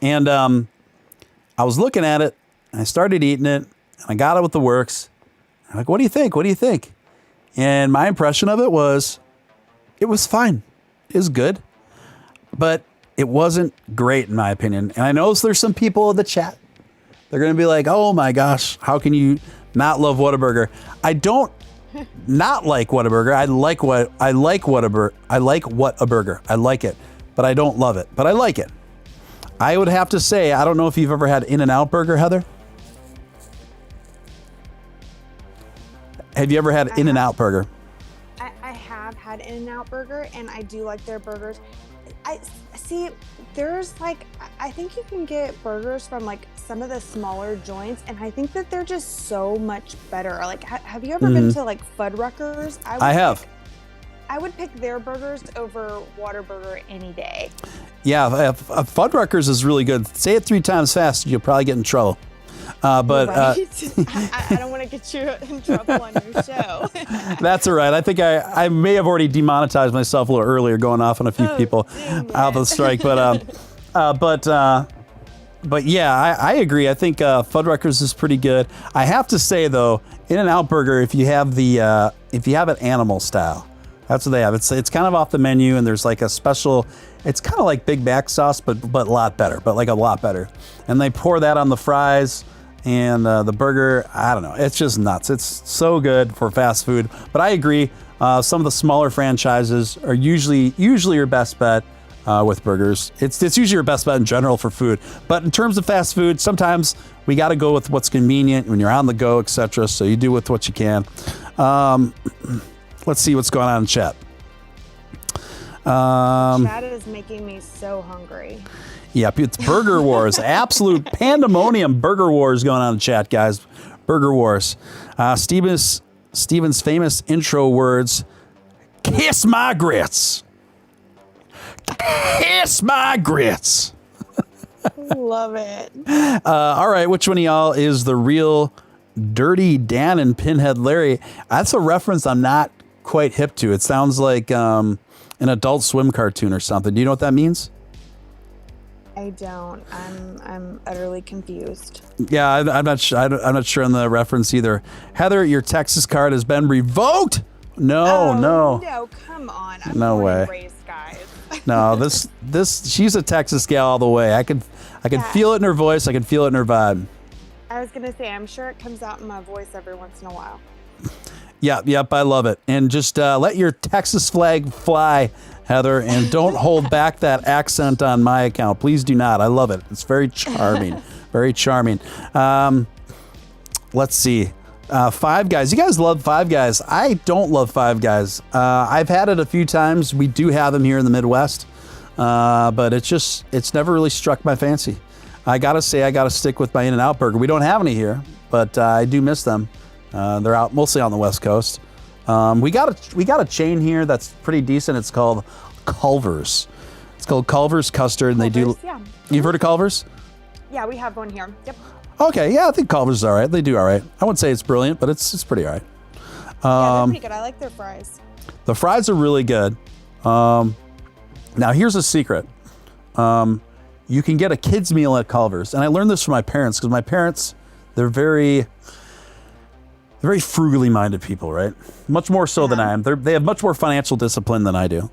And I was looking at it, and I started eating it, and I got it with the works. I'm like, what do you think? What do you think? And my impression of it was, it was fine. It was good. But it wasn't great, in my opinion. And I know there's some people in the chat. They're going to be like, oh my gosh, how can you not love Whataburger? I don't not like Whataburger. I like Whataburger. I like Whataburger. I like it. But I don't love it. But I like it. I would have to say, I don't know if you've ever had In-N-Out Burger, Heather. Have you ever had In-N-Out Burger? I have had In-N-Out Burger, and I do like their burgers. I see there's like, I think you can get burgers from like some of the smaller joints, and I think that they're just so much better. Like, have you ever been to like Fuddruckers? I have. I would pick their burgers over Whataburger any day. Yeah, Fuddruckers is really good. Say it 3 times fast, you'll probably get in trouble. But I don't want to get you in trouble on your show. That's all right. I think I may have already demonetized myself a little earlier, going off on a few people out of the strike. But yeah, I agree. I think Fuddruckers is pretty good. I have to say though, In-N-Out Burger, if you have it animal style, that's what they have. It's kind of off the menu, and there's like a special. It's kind of like Big Mac sauce, but a lot better. But like a lot better. And they pour that on the fries. And the burger, I don't know. It's just nuts. It's so good for fast food. But I agree. Some of the smaller franchises are usually your best bet with burgers. It's usually your best bet in general for food. But in terms of fast food, sometimes we got to go with what's convenient when you're on the go, etc. So you do with what you can. Let's see what's going on in chat. Chat is making me so hungry. Yep, it's Burger Wars. Absolute pandemonium Burger Wars going on in chat, guys. Burger Wars. Steven's famous intro words, kiss my grits. Kiss my grits. Love it. All right, which one of y'all is the real Dirty Dan and Pinhead Larry? That's a reference I'm not quite hip to. It sounds like an Adult Swim cartoon or something. Do you know what that means? I don't. I'm utterly confused. Yeah, I'm not sure. I'm not sure on the reference either. Heather, your Texas card has been revoked. No. No, come on. I'm no way. Race, guys. No, this. She's a Texas gal all the way. I could feel it in her voice. I could feel it in her vibe. I was gonna say, I'm sure it comes out in my voice every once in a while. Yep, I love it. And just let your Texas flag fly, Heather, and don't hold back that accent on my account. Please do not. I love it. It's very charming. Very charming. Let's see. Five Guys. You guys love Five Guys. I don't love Five Guys. I've had it a few times. We do have them here in the Midwest. But it's never really struck my fancy. I got to say, I got to stick with my In-N-Out Burger. We don't have any here, but I do miss them. They're out mostly on the West Coast. We got a chain here that's pretty decent. It's called Culver's. It's called Culver's Custard, and Culver's, they do. Yeah. You've heard of Culver's? Yeah, we have one here. Yep. Okay, yeah, I think Culver's is all right. They do all right. I wouldn't say it's brilliant, but it's pretty all right. Yeah, they're pretty good. I like their fries. The fries are really good. Now here's a secret. you can get a kids meal at Culver's. And I learned this from my parents, because my parents, they're very frugally minded people, right? Much more so than I am. They have much more financial discipline than I do.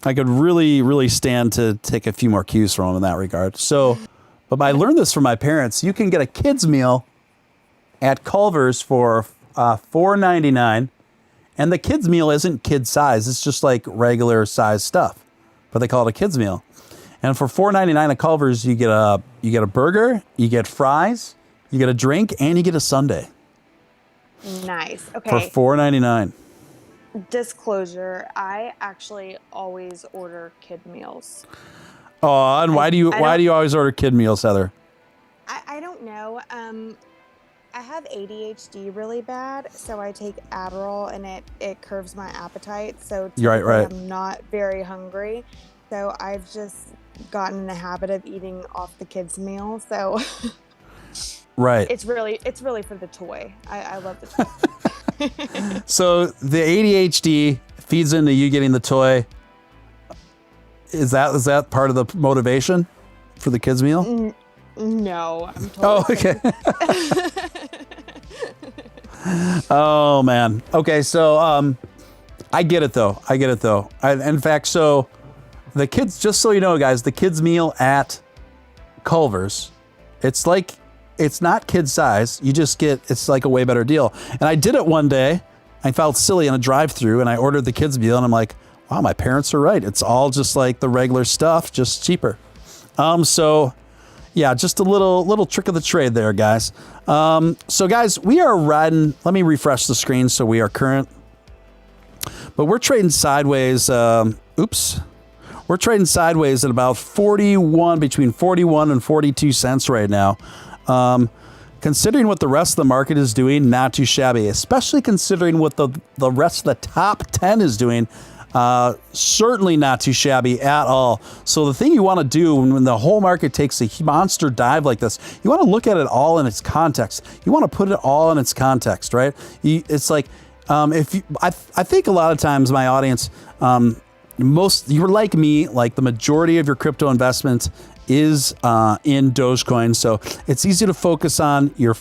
I could really stand to take a few more cues from them in that regard. So, but I learned this from my parents. You can get a kids meal at Culver's for $4.99, and the kids meal isn't kid size. It's just like regular size stuff, but they call it a kids meal. And for $4.99 at Culver's, you get a burger, you get fries, you get a drink, and you get a sundae. Nice. Okay. For $4.99. Disclosure, I actually always order kid meals. Oh, and why do you always order kid meals, Heather? I don't know. I have ADHD really bad, so I take Adderall, and it curbs my appetite. So right. I'm not very hungry. So I've just gotten in the habit of eating off the kids' meal. So right. It's really for the toy. I love the toy. So the ADHD feeds into you getting the toy. Is that part of the motivation for the kids meal? No, I'm totally. Oh, okay. Oh man. Okay, so I get it though. In fact, so the kids, just so you know, guys, the kids meal at Culver's, it's not kid size. It's like a way better deal. And I did it one day. I felt silly in a drive-through, and I ordered the kids meal, and I'm like, wow, my parents are right. It's all just like the regular stuff, just cheaper. So yeah, just a little trick of the trade there, guys. So guys, we are riding. Let me refresh the screen so we are current. But we're trading sideways. We're trading sideways at about between 41 and 42 cents right now. Considering what the rest of the market is doing, not too shabby, especially considering what the rest of the top 10 is doing. Certainly not too shabby at all. So the thing you want to do when the whole market takes a monster dive like this, you want to look at it all in its context. You want to put it all in its context, right? It's like, I think a lot of times my audience, you're like me, like the majority of your crypto investment is in Dogecoin. So it's easy to focus on your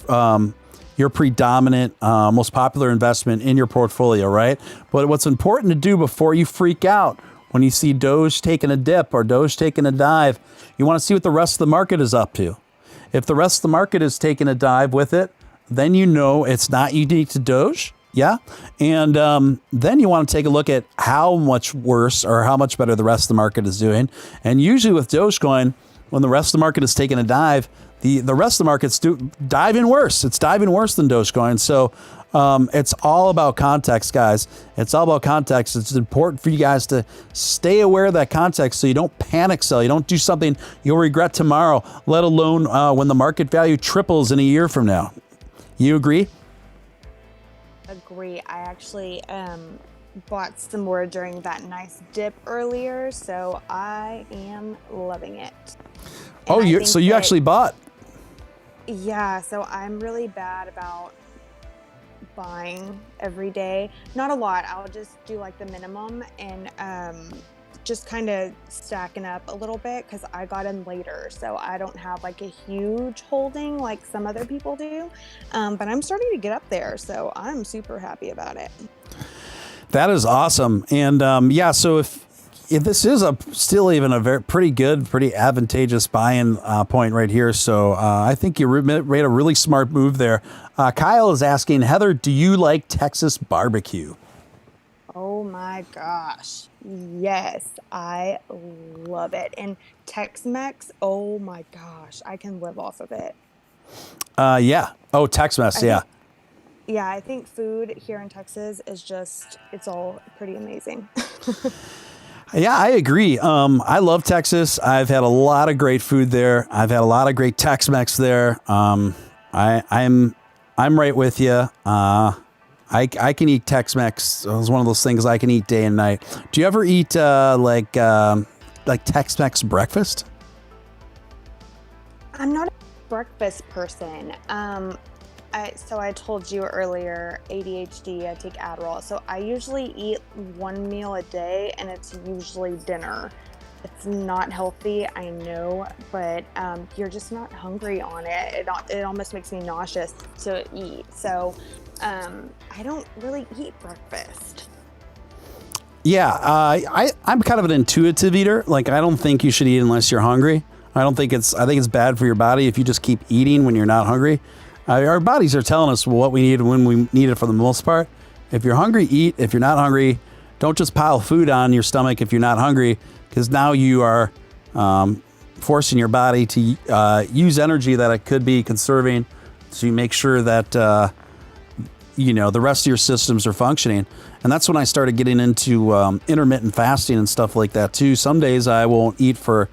predominant, most popular investment in your portfolio, right? But what's important to do before you freak out when you see Doge taking a dip or Doge taking a dive, you want to see what the rest of the market is up to. If the rest of the market is taking a dive with it, then you know it's not unique to Doge. Yeah. And then you want to take a look at how much worse or how much better the rest of the market is doing. And usually with Dogecoin, when the rest of the market is taking a dive, the rest of the market's diving worse. It's diving worse than Dogecoin. So it's all about context, guys. It's all about context. It's important for you guys to stay aware of that context so you don't panic sell. You don't do something you'll regret tomorrow, let alone when the market value triples in a year from now. You agree? Agree. I actually bought some more during that nice dip earlier, so I am loving it. And so you actually bought? Yeah, so I'm really bad about buying every day. Not a lot. I'll just do like the minimum and just kind of stacking up a little bit because I got in later, so I don't have like a huge holding like some other people do. But I'm starting to get up there, so I'm super happy about it. That is awesome. And so if this is still even a pretty advantageous buy-in point right here. So I think you made a really smart move there. Kyle is asking, Heather, do you like Texas barbecue? Oh my gosh. Yes, I love it. And Tex-Mex, oh my gosh, I can live off of it. Yeah. Oh, Tex-Mex, yeah. Yeah, I think food here in Texas is it's all pretty amazing. Yeah, I agree. I love Texas. I've had a lot of great food there. I've had a lot of great Tex-Mex there. I'm right with you. I can eat Tex-Mex. It's one of those things I can eat day and night. Do you ever eat like Tex-Mex breakfast? I'm not a breakfast person. So I told you earlier, ADHD, I take Adderall. So I usually eat one meal a day, and it's usually dinner. It's not healthy, I know, but you're just not hungry on it. It almost makes me nauseous to eat. So I don't really eat breakfast. Yeah, I'm kind of an intuitive eater. Like, I don't think you should eat unless you're hungry. I think it's bad for your body if you just keep eating when you're not hungry. Our bodies are telling us what we need and when we need it for the most part. If you're hungry, eat. If you're not hungry, don't just pile food on your stomach if you're not hungry, because now you are forcing your body to use energy that it could be conserving to make sure that the rest of your systems are functioning. And that's when I started getting into intermittent fasting and stuff like that too. Some days I won't eat for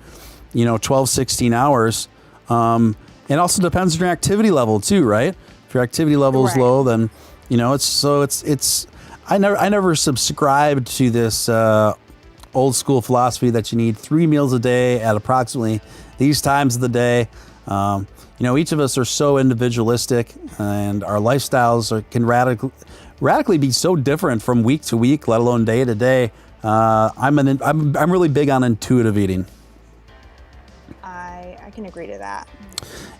12, 16 hours. It also depends on your activity level too, right? If your activity level is low, then I never subscribed to this old school philosophy that you need 3 meals a day at approximately these times of the day. Each of us are so individualistic, and our lifestyles can radically be so different from week to week, let alone day to day. I'm really big on intuitive eating. I can agree to that.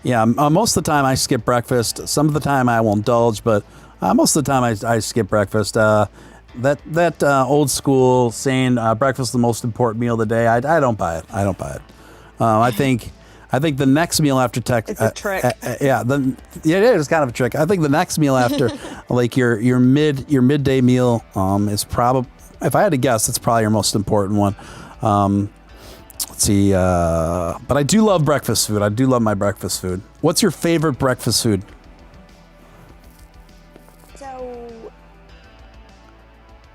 Yeah, most of the time I skip breakfast. Some of the time I will indulge, but most of the time I skip breakfast. That old school saying breakfast is the most important meal of the day, I don't buy it. I think the next meal after It's a trick. it is kind of a trick. I think the next meal after, like your midday meal, is probably, if I had to guess, it's probably your most important one. Let's see, but I do love breakfast food. I do love my breakfast food. What's your favorite breakfast food? So,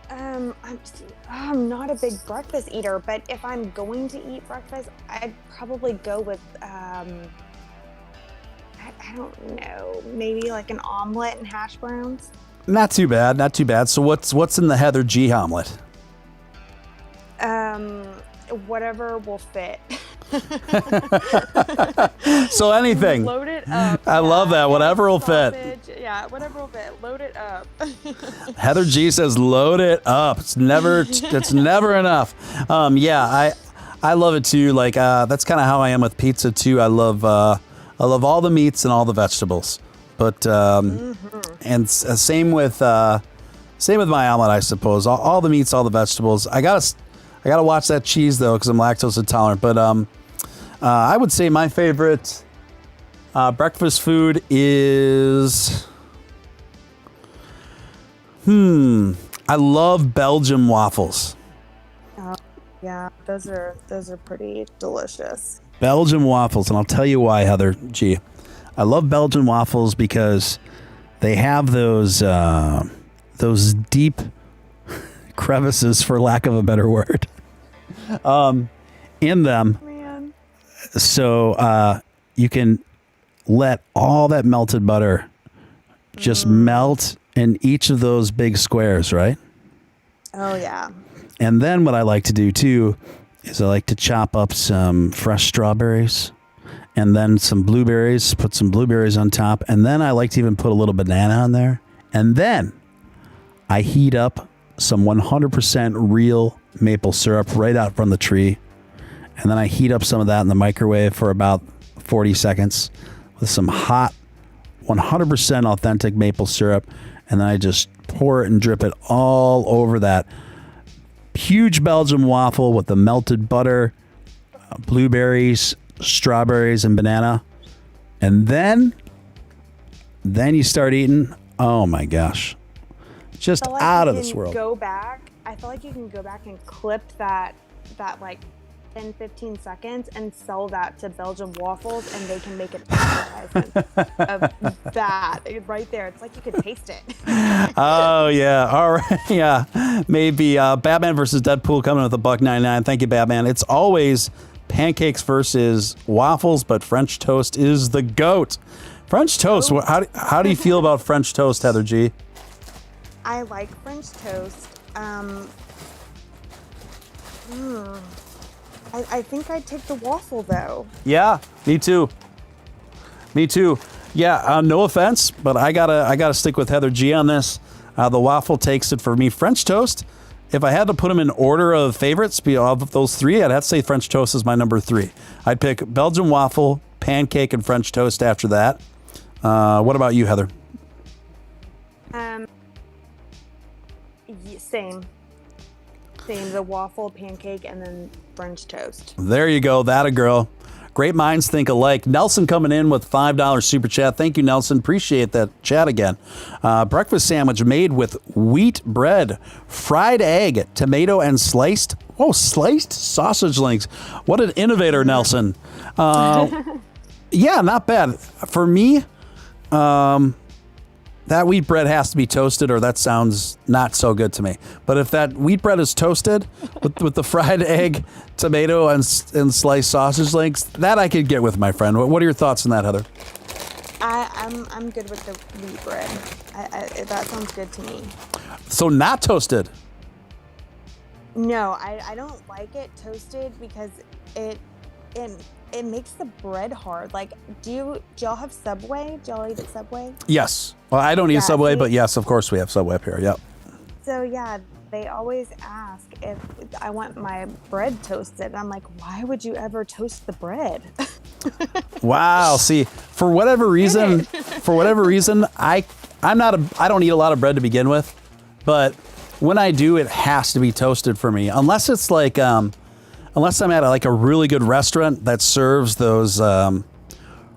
I'm not a big breakfast eater, but if I'm going to eat breakfast, I'd probably go with, I don't know, maybe like an omelet and hash browns. Not too bad, not too bad. So what's in the Heather G omelet? Whatever will fit. So anything. Load it up. I love that. Whatever will sausage. fit. Yeah, whatever will fit. Load it up. Heather G says, "Load it up." It's never enough. I love it too. Like that's kind of how I am with pizza too. I love all the meats and all the vegetables. But and same with my omelet, I suppose. All the meats, all the vegetables. I gotta watch that cheese though, because I'm lactose intolerant. But I would say my favorite breakfast food is I love Belgian waffles. Yeah, those are pretty delicious. Belgian waffles, and I'll tell you why, Heather G. I love Belgian waffles because they have those deep crevices, for lack of a better word, in them. Man. So you can let all that melted butter just melt in each of those big squares, right? Oh, yeah. And then what I like to do too is I like to chop up some fresh strawberries and then some blueberries, put some blueberries on top. And then I like to even put a little banana on there. And then I heat up some 100% real maple syrup right out from the tree. And then I heat up some of that in the microwave for about 40 seconds with some hot 100% authentic maple syrup. And then I just pour it and drip it all over that huge Belgian waffle with the melted butter, blueberries, strawberries, and banana. And then you start eating. Oh my gosh. Just out of this world. I feel like you can go back and clip that like 10, 15 seconds and sell that to Belgian waffles, and they can make an advertisement of that right there. It's like you could taste it. Oh yeah. All right. Yeah. Maybe Batman versus Deadpool coming with $1.99. Thank you, Batman. It's always pancakes versus waffles, but French toast is the GOAT. French toast. Oh. How do you feel about French toast, Heather G? I like French toast. I think I'd take the waffle though. Yeah, me too. Yeah, no offense, but I gotta stick with Heather G on this. The waffle takes it for me. French toast, if I had to put them in order of favorites of those three, I'd have to say French toast is my number 3. I'd pick Belgian waffle, pancake, and French toast after that. What about you, Heather? Same. The waffle, pancake, and then French toast. There you go. That a girl. Great minds think alike. Nelson coming in with $5 super chat. Thank you, Nelson. Appreciate that chat again. Breakfast sandwich made with wheat bread, fried egg, tomato, and sliced sausage links. What an innovator, Nelson. Yeah, not bad. For me, that wheat bread has to be toasted, or that sounds not so good to me. But if that wheat bread is toasted with the fried egg, tomato, and sliced sausage links, that I could get with, my friend. What are your thoughts on that, Heather? I'm good with the wheat bread. That sounds good to me. So not toasted? No, I don't like it toasted because it makes the bread hard. Like, do y'all have Subway? Do y'all eat at Subway? Yes. Well, I don't eat Subway, but yes, of course we have Subway up here. Yep. So yeah, they always ask if I want my bread toasted. And I'm like, why would you ever toast the bread? Wow. See, for whatever reason, I don't eat a lot of bread to begin with, but when I do, it has to be toasted for me. Unless it's like, unless I'm at a really good restaurant that serves those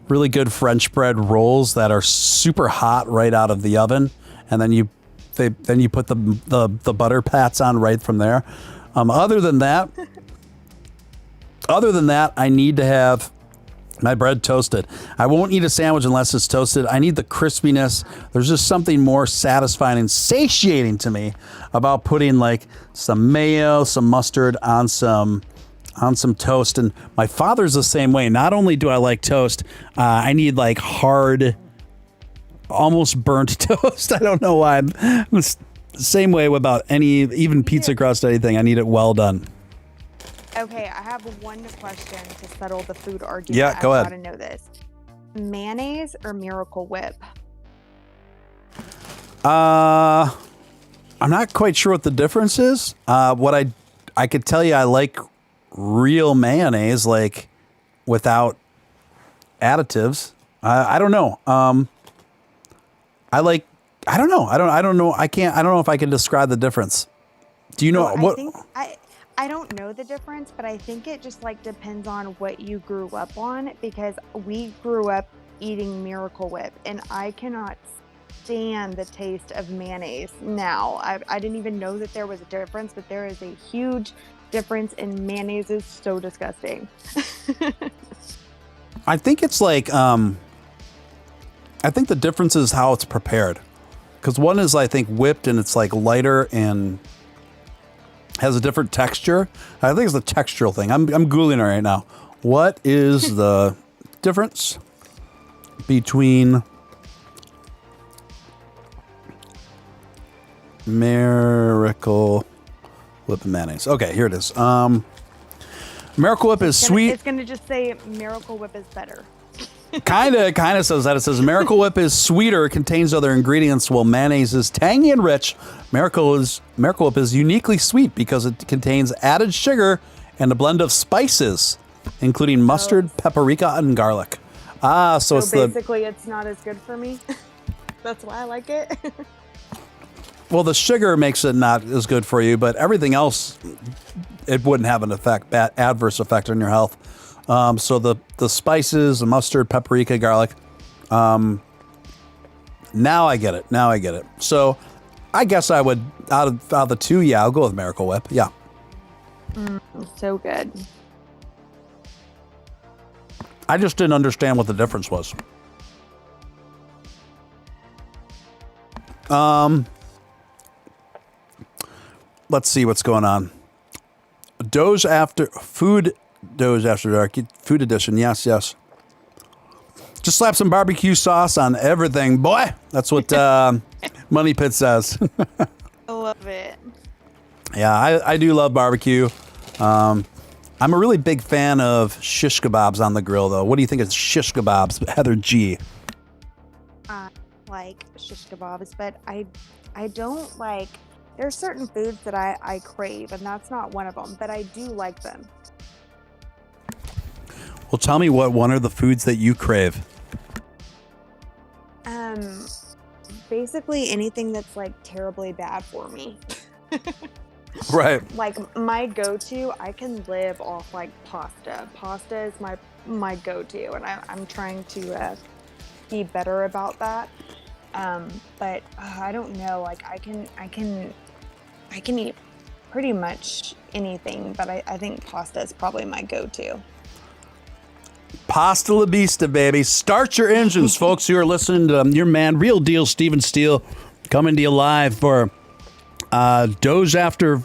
really good French bread rolls that are super hot right out of the oven, and then you put the butter pats on right from there. Other than that, I need to have my bread toasted. I won't eat a sandwich unless it's toasted. I need the crispiness. There's just something more satisfying and satiating to me about putting like some mayo, some mustard on some toast. And my father's the same way. Not only do I like toast, I need like hard, almost burnt toast. I don't know why. I'm the same way about even pizza crust, anything. I need it well done. Okay, I have one question to settle the food argument. Yeah, go ahead. I gotta know this. Mayonnaise or Miracle Whip? I'm not quite sure what the difference is. What I could tell you, I like real mayonnaise, like without additives. I don't know. I don't know. I don't know. I don't know if I can describe the difference. Do you know what? I don't know the difference, but I think it just like depends on what you grew up on, because we grew up eating Miracle Whip and I cannot stand the taste of mayonnaise now. I didn't even know that there was a difference, but there is a huge difference, and mayonnaise is so disgusting. I think it's like, I think the difference is how it's prepared. Because one is, I think, whipped and it's like lighter and has a different texture. I think it's the textural thing. I'm Googling it right now. What is the difference between Miracle Whip and mayonnaise? Okay, here it is. Miracle Whip is sweet. It's going to just say Miracle Whip is better. Kind of says that. It says Miracle Whip is sweeter, contains other ingredients, while mayonnaise is tangy and rich. Miracle Whip is uniquely sweet because it contains added sugar and a blend of spices, including mustard, paprika, and garlic. So basically it's not as good for me. That's why I like it. Well, the sugar makes it not as good for you, but everything else, it wouldn't have an adverse effect on your health. So the spices, the mustard, paprika, garlic. Now I get it. So I guess I would, out of the two, yeah, I'll go with Miracle Whip. Yeah. So good. I just didn't understand what the difference was. Let's see what's going on. Doge after dark, food edition. Yes. Just slap some barbecue sauce on everything, boy. That's what Money Pit says. I love it. Yeah, I do love barbecue. I'm a really big fan of shish kebabs on the grill, though. What do you think of shish kebabs, Heather G? I like shish kebabs, but I don't like There's certain foods that I crave, and that's not one of them, but I do like them. Well, tell me what one of the foods that you crave. Basically anything that's like terribly bad for me. Right. Like my go-to, I can live off like pasta. Pasta is my go-to, and I'm trying to be better about that. But I don't know. Like I can eat pretty much anything, but I think pasta is probably my go-to. Pasta la vista, baby. Start your engines, folks who are listening to your man, Real Deal Steven Steele, coming to you live for Doge After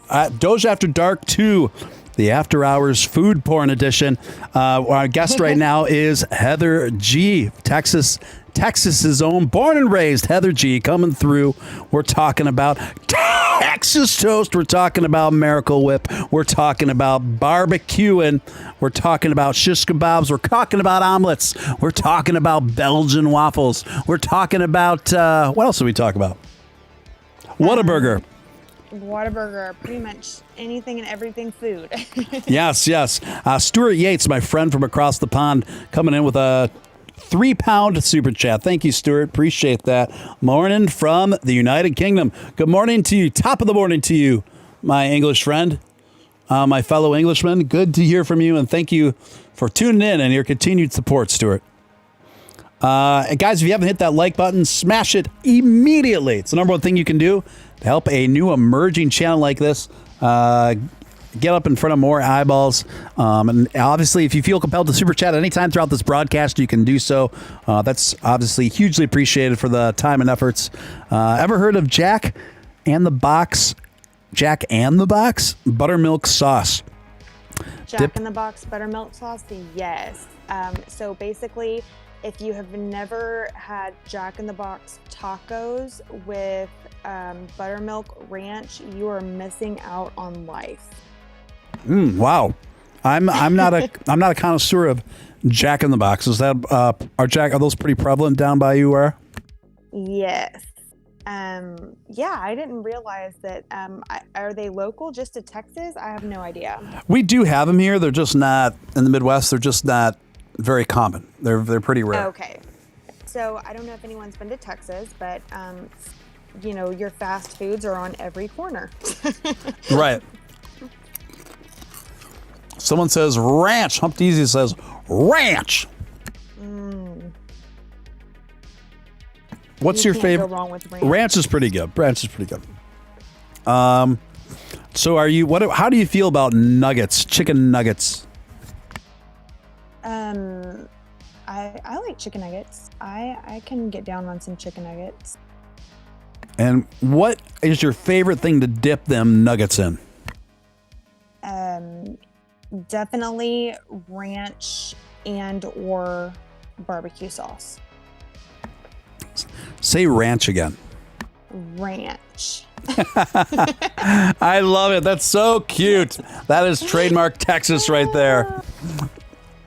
Dark 2, the After Hours Food Porn Edition. Our guest right now is Heather G, Texas's own, born and raised Heather G, coming through. We're talking about Texas toast. We're talking about Miracle Whip. We're talking about barbecuing. We're talking about shish kebabs. We're talking about omelets. We're talking about Belgian waffles. We're talking about, what else do we talk about? Whataburger. Whataburger, pretty much anything and everything food. Yes. Stuart Yates, my friend from across the pond, coming in with a £3 super chat. Thank you, Stuart. Appreciate that. Morning from the United Kingdom. Good morning to you. Top of the morning to you, my English friend, my fellow Englishman. Good to hear from you, and thank you for tuning in and your continued support, Stuart. Guys, if you haven't hit that like button, smash it immediately. It's the number one thing you can do to help a new emerging channel like this get up in front of more eyeballs. And obviously, if you feel compelled to super chat anytime throughout this broadcast, you can do so. That's obviously hugely appreciated for the time and efforts. Ever heard of Jack and the Box buttermilk sauce? Jack in the Box buttermilk sauce? Yes. So basically, if you have never had Jack in the Box tacos with buttermilk ranch, you are missing out on life. Wow, I'm not a connoisseur of Jack in the Box. Is that are those pretty prevalent down by you where? Yes. Yeah, I didn't realize that. Are they local just to Texas? I have no idea. We do have them here. They're just not in the Midwest. They're just not very common. They're pretty rare. Okay. So I don't know if anyone's been to Texas, but your fast foods are on every corner. Right. Someone says ranch. Hump Easy says ranch. What's your favorite? Go wrong with ranch. Ranch is pretty good. So are you? How do you feel about nuggets? Chicken nuggets. I like chicken nuggets. I can get down on some chicken nuggets. And what is your favorite thing to dip them nuggets in? Definitely ranch and or barbecue sauce. Say ranch again. Ranch. I love it. That's so cute. That is trademark Texas right there.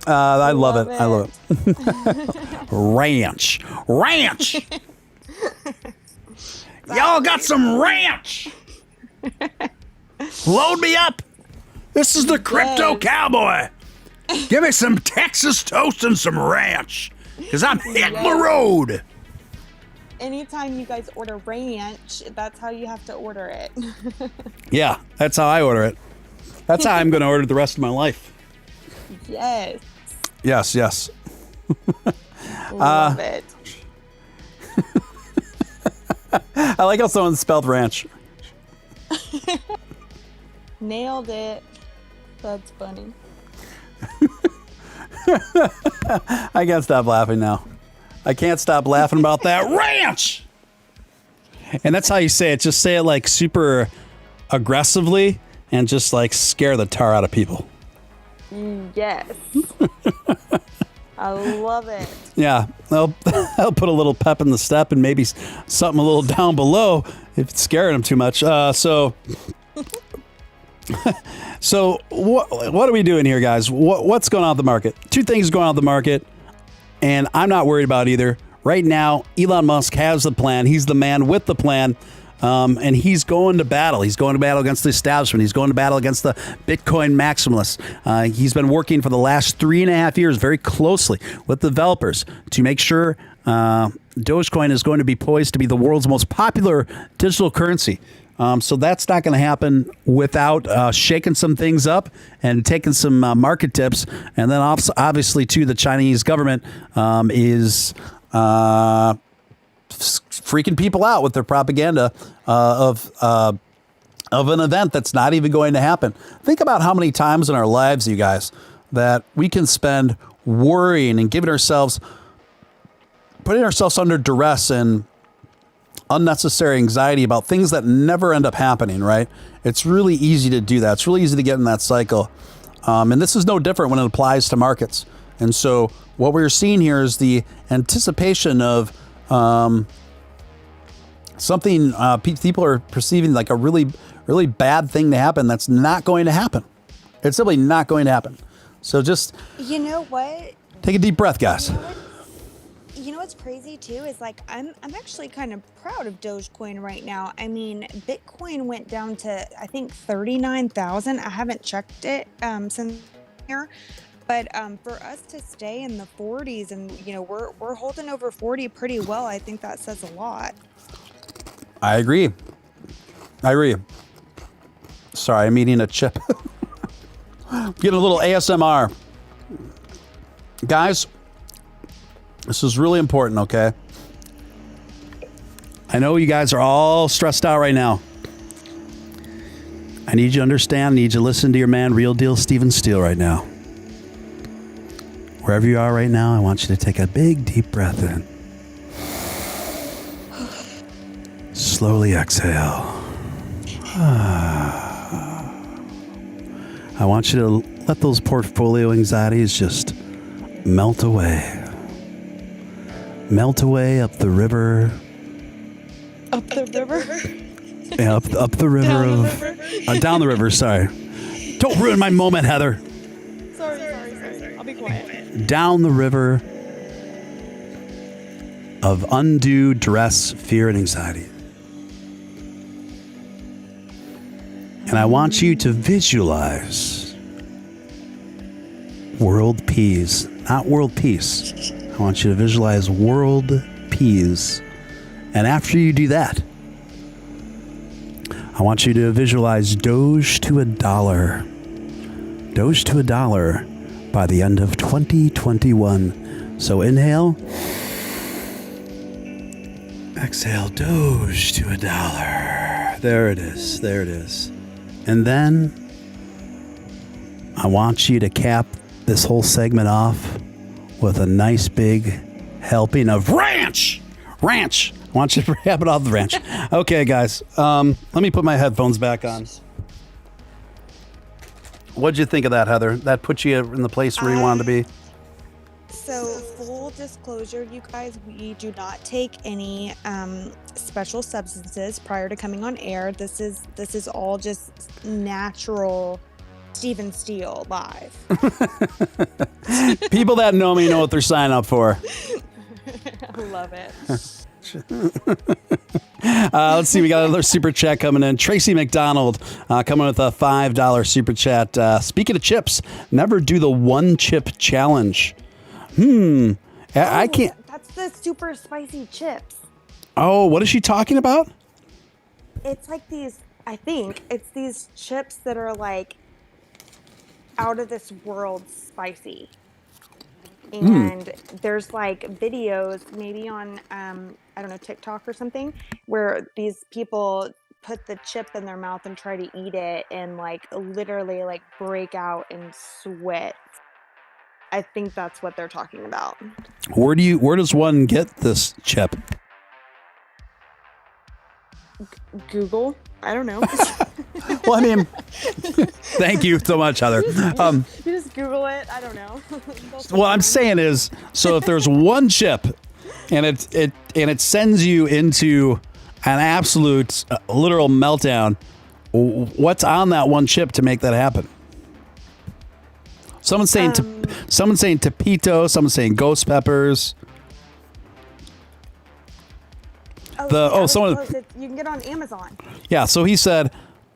I love it. I love it. Ranch. Y'all got some ranch. Load me up. This is the Crypto Cowboy. Give me some Texas toast and some ranch, because I'm hitting the road. Anytime you guys order ranch, that's how you have to order it. Yeah, that's how I order it. That's how I'm going to order the rest of my life. Yes. Yes. Love it. I like how someone spelled ranch. Nailed it. That's funny. I can't stop laughing now. I can't stop laughing about that ranch. And that's how you say it. Just say it like super aggressively and just like scare the tar out of people. Yes. I love it. Yeah. I'll put a little pep in the step and maybe something a little down below if it's scaring them too much. So what are we doing here, guys? What's going on with the market? Two things going on with the market, and I'm not worried about either. Right now, Elon Musk has the plan. He's the man with the plan. And he's going to battle. He's going to battle against the establishment. He's going to battle against the Bitcoin maximalists. He's been working for the last 3.5 years very closely with developers to make sure Dogecoin is going to be poised to be the world's most popular digital currency. So that's not going to happen without shaking some things up and taking some market tips. And then obviously, too, the Chinese government is freaking people out with their propaganda of an event that's not even going to happen. Think about how many times in our lives, you guys, that we can spend worrying and putting ourselves under duress and unnecessary anxiety about things that never end up happening, right? It's really easy to do that. It's really easy to get in that cycle. And this is no different when it applies to markets. And so what we're seeing here is the anticipation of something people are perceiving like a really, really bad thing to happen that's not going to happen. It's simply not going to happen. So just... You know what? Take a deep breath, guys. You know what's crazy too is like I'm actually kind of proud of Dogecoin right now. I mean, Bitcoin went down to I think 39,000. I haven't checked it since here, but for us to stay in the 40s and we're holding over 40 pretty well. I think that says a lot. I agree. Sorry, I'm eating a chip. Getting a little ASMR, guys. This is really important, okay? I know you guys are all stressed out right now. I need you to understand, I need you to listen to your man, Real Deal Steven Steele, right now. Wherever you are right now, I want you to take a big, deep breath in. Slowly exhale. I want you to let those portfolio anxieties just melt away. Melt away up the river. Up the river? Yeah, up the river. Down the river, sorry. Don't ruin my moment, Heather. Sorry. I'll be quiet. Down the river of undue duress, fear, and anxiety. And I want you to visualize world peace, not world peace. I want you to visualize world peace. And after you do that, I want you to visualize Doge to $1. Doge to $1 by the end of 2021. So inhale. Exhale, Doge to $1. There it is. And then I want you to cap this whole segment off with a nice big helping of ranch. I want you to cap it off the ranch. Okay, guys. Let me put my headphones back on. What'd you think of that, Heather? That put you in the place where you wanted to be? So, full disclosure, you guys, we do not take any special substances prior to coming on air. This is all just natural Steven Steele live. People that know me know what they're signing up for. I love it. Let's see. We got another super chat coming in. Tracy McDonald coming with a $5 super chat. Speaking of chips, never do the one chip challenge. I can't. That's the super spicy chips. Oh, what is she talking about? It's like these, I think it's these chips that are like out of this world spicy. And there's like videos maybe on, I don't know, TikTok or something, where these people put the chip in their mouth and try to eat it and like literally like break out in sweat. I think that's what they're talking about. Where does one get this chip? Google? I don't know. Well, I mean, thank you so much, Heather. You just Google it. I don't know. What I'm saying is, so if there's one chip and it sends you into an absolute literal meltdown, what's on that one chip to make that happen? Someone's saying Tepito, someone's saying ghost peppers. Someone. You can get it on Amazon. Yeah, so he said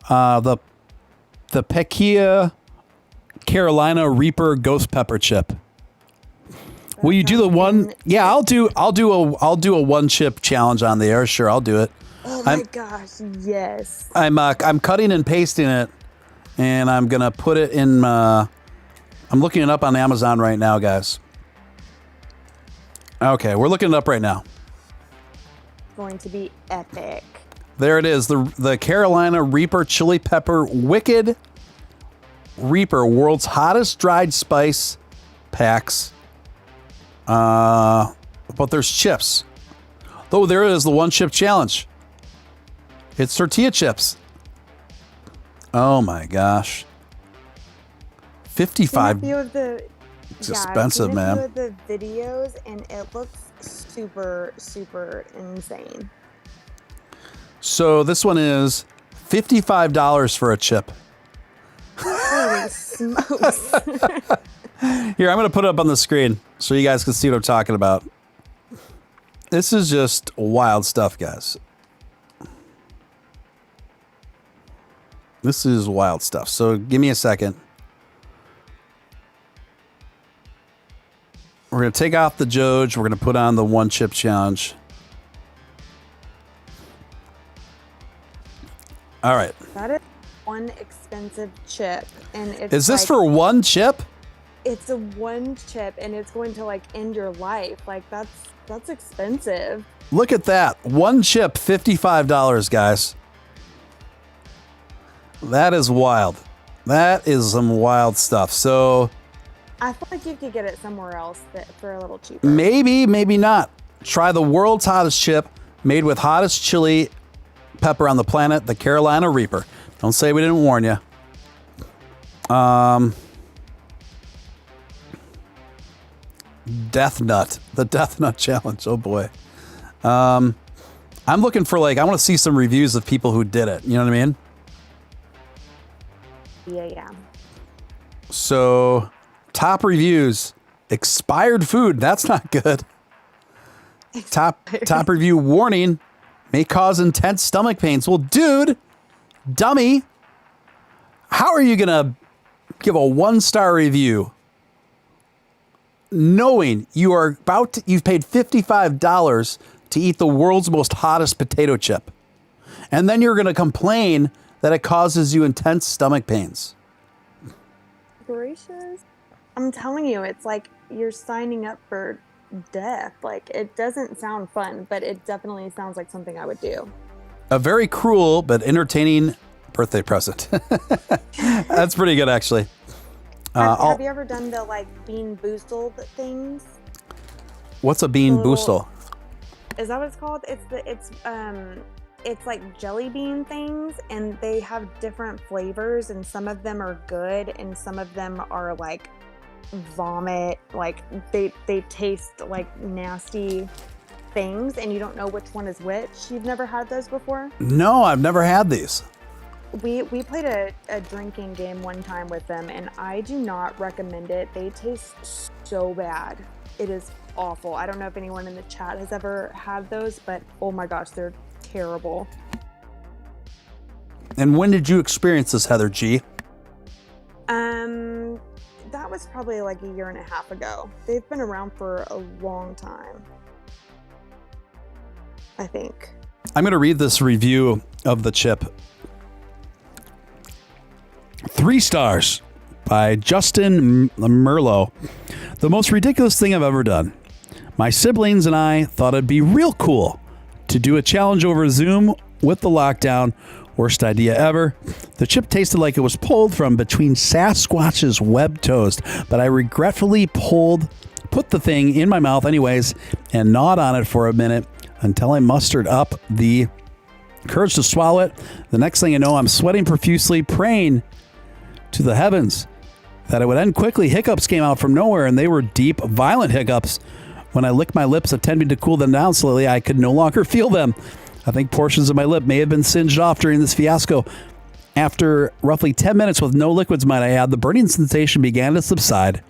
the Pekia Carolina Reaper Ghost Pepper Chip. Will you do the one? Yeah, I'll do a one chip challenge on the air. Sure, I'll do it. Oh my gosh, yes. I'm cutting and pasting it, and I'm gonna put it in. I'm looking it up on Amazon right now, guys. Okay, we're looking it up right now. Going to be epic. There it is. The Carolina Reaper Chili Pepper Wicked Reaper, world's hottest dried spice packs. But there's chips. Oh, there it is, the one chip challenge. It's tortilla chips. Oh my gosh. 55. It's expensive, man. I've seen a few of the videos and it looks super, super insane. So this one is $55 for a chip. Holy smokes. Here, I'm going to put it up on the screen so you guys can see what I'm talking about. This is just wild stuff, guys. This is wild stuff. So give me a second. We're going to take off the Doge. We're going to put on the one chip challenge. All right. That is one expensive chip. And it's Is this for one chip? It's a one chip and it's going to like end your life. Like that's expensive. Look at that. One chip, $55, guys. That is wild. That is some wild stuff. So I feel like you could get it somewhere else for a little cheaper. maybe, maybe not. Try the world's hottest chip made with hottest chili pepper on the planet, the Carolina Reaper. Don't say we didn't warn you. Death Nut. The Death Nut Challenge. Oh boy. I'm looking for I want to see some reviews of people who did it. You know what I mean? Yeah. So, top reviews. Expired food. That's not good. Top review. Warning. May cause intense stomach pains. Well, dude, dummy, how are you going to give a 1-star review knowing you've paid $55 to eat the world's most hottest potato chip? And then you're going to complain that it causes you intense stomach pains. Gracious. I'm telling you, it's like you're signing up for death. Like, it doesn't sound fun, but it definitely sounds like something I would do. A very cruel but entertaining birthday present. That's pretty good, actually. Have you ever done the bean boostle things? What's a bean boostle? Is that what it's called? It's like jelly bean things, and they have different flavors, and some of them are good, and some of them are like vomit. Like they taste like nasty things, and you don't know which one is which. You've never had those before? No, I've never had these. We played a drinking game one time with them, and I do not recommend it. They taste so bad. It is awful. I don't know if anyone in the chat has ever had those, but oh my gosh, they're terrible. And when did you experience this, Heather G? That was probably like a year and a half ago. They've been around for a long time, I think. I'm going to read this review of the chip. 3 stars by Justin Merlot. The most ridiculous thing I've ever done. My siblings and I thought it'd be real cool to do a challenge over Zoom with the lockdown. Worst idea ever. The chip tasted like it was pulled from between Sasquatch's web toast, but I regretfully put the thing in my mouth anyways and gnawed on it for a minute until I mustered up the courage to swallow it. The next thing I know, I'm sweating profusely, praying to the heavens that it would end quickly. Hiccups came out from nowhere, and they were deep, violent hiccups. When I licked my lips, attempting to cool them down slowly, I could no longer feel them. I think portions of my lip may have been singed off during this fiasco. After roughly 10 minutes with no liquids, might I add, the burning sensation began to subside,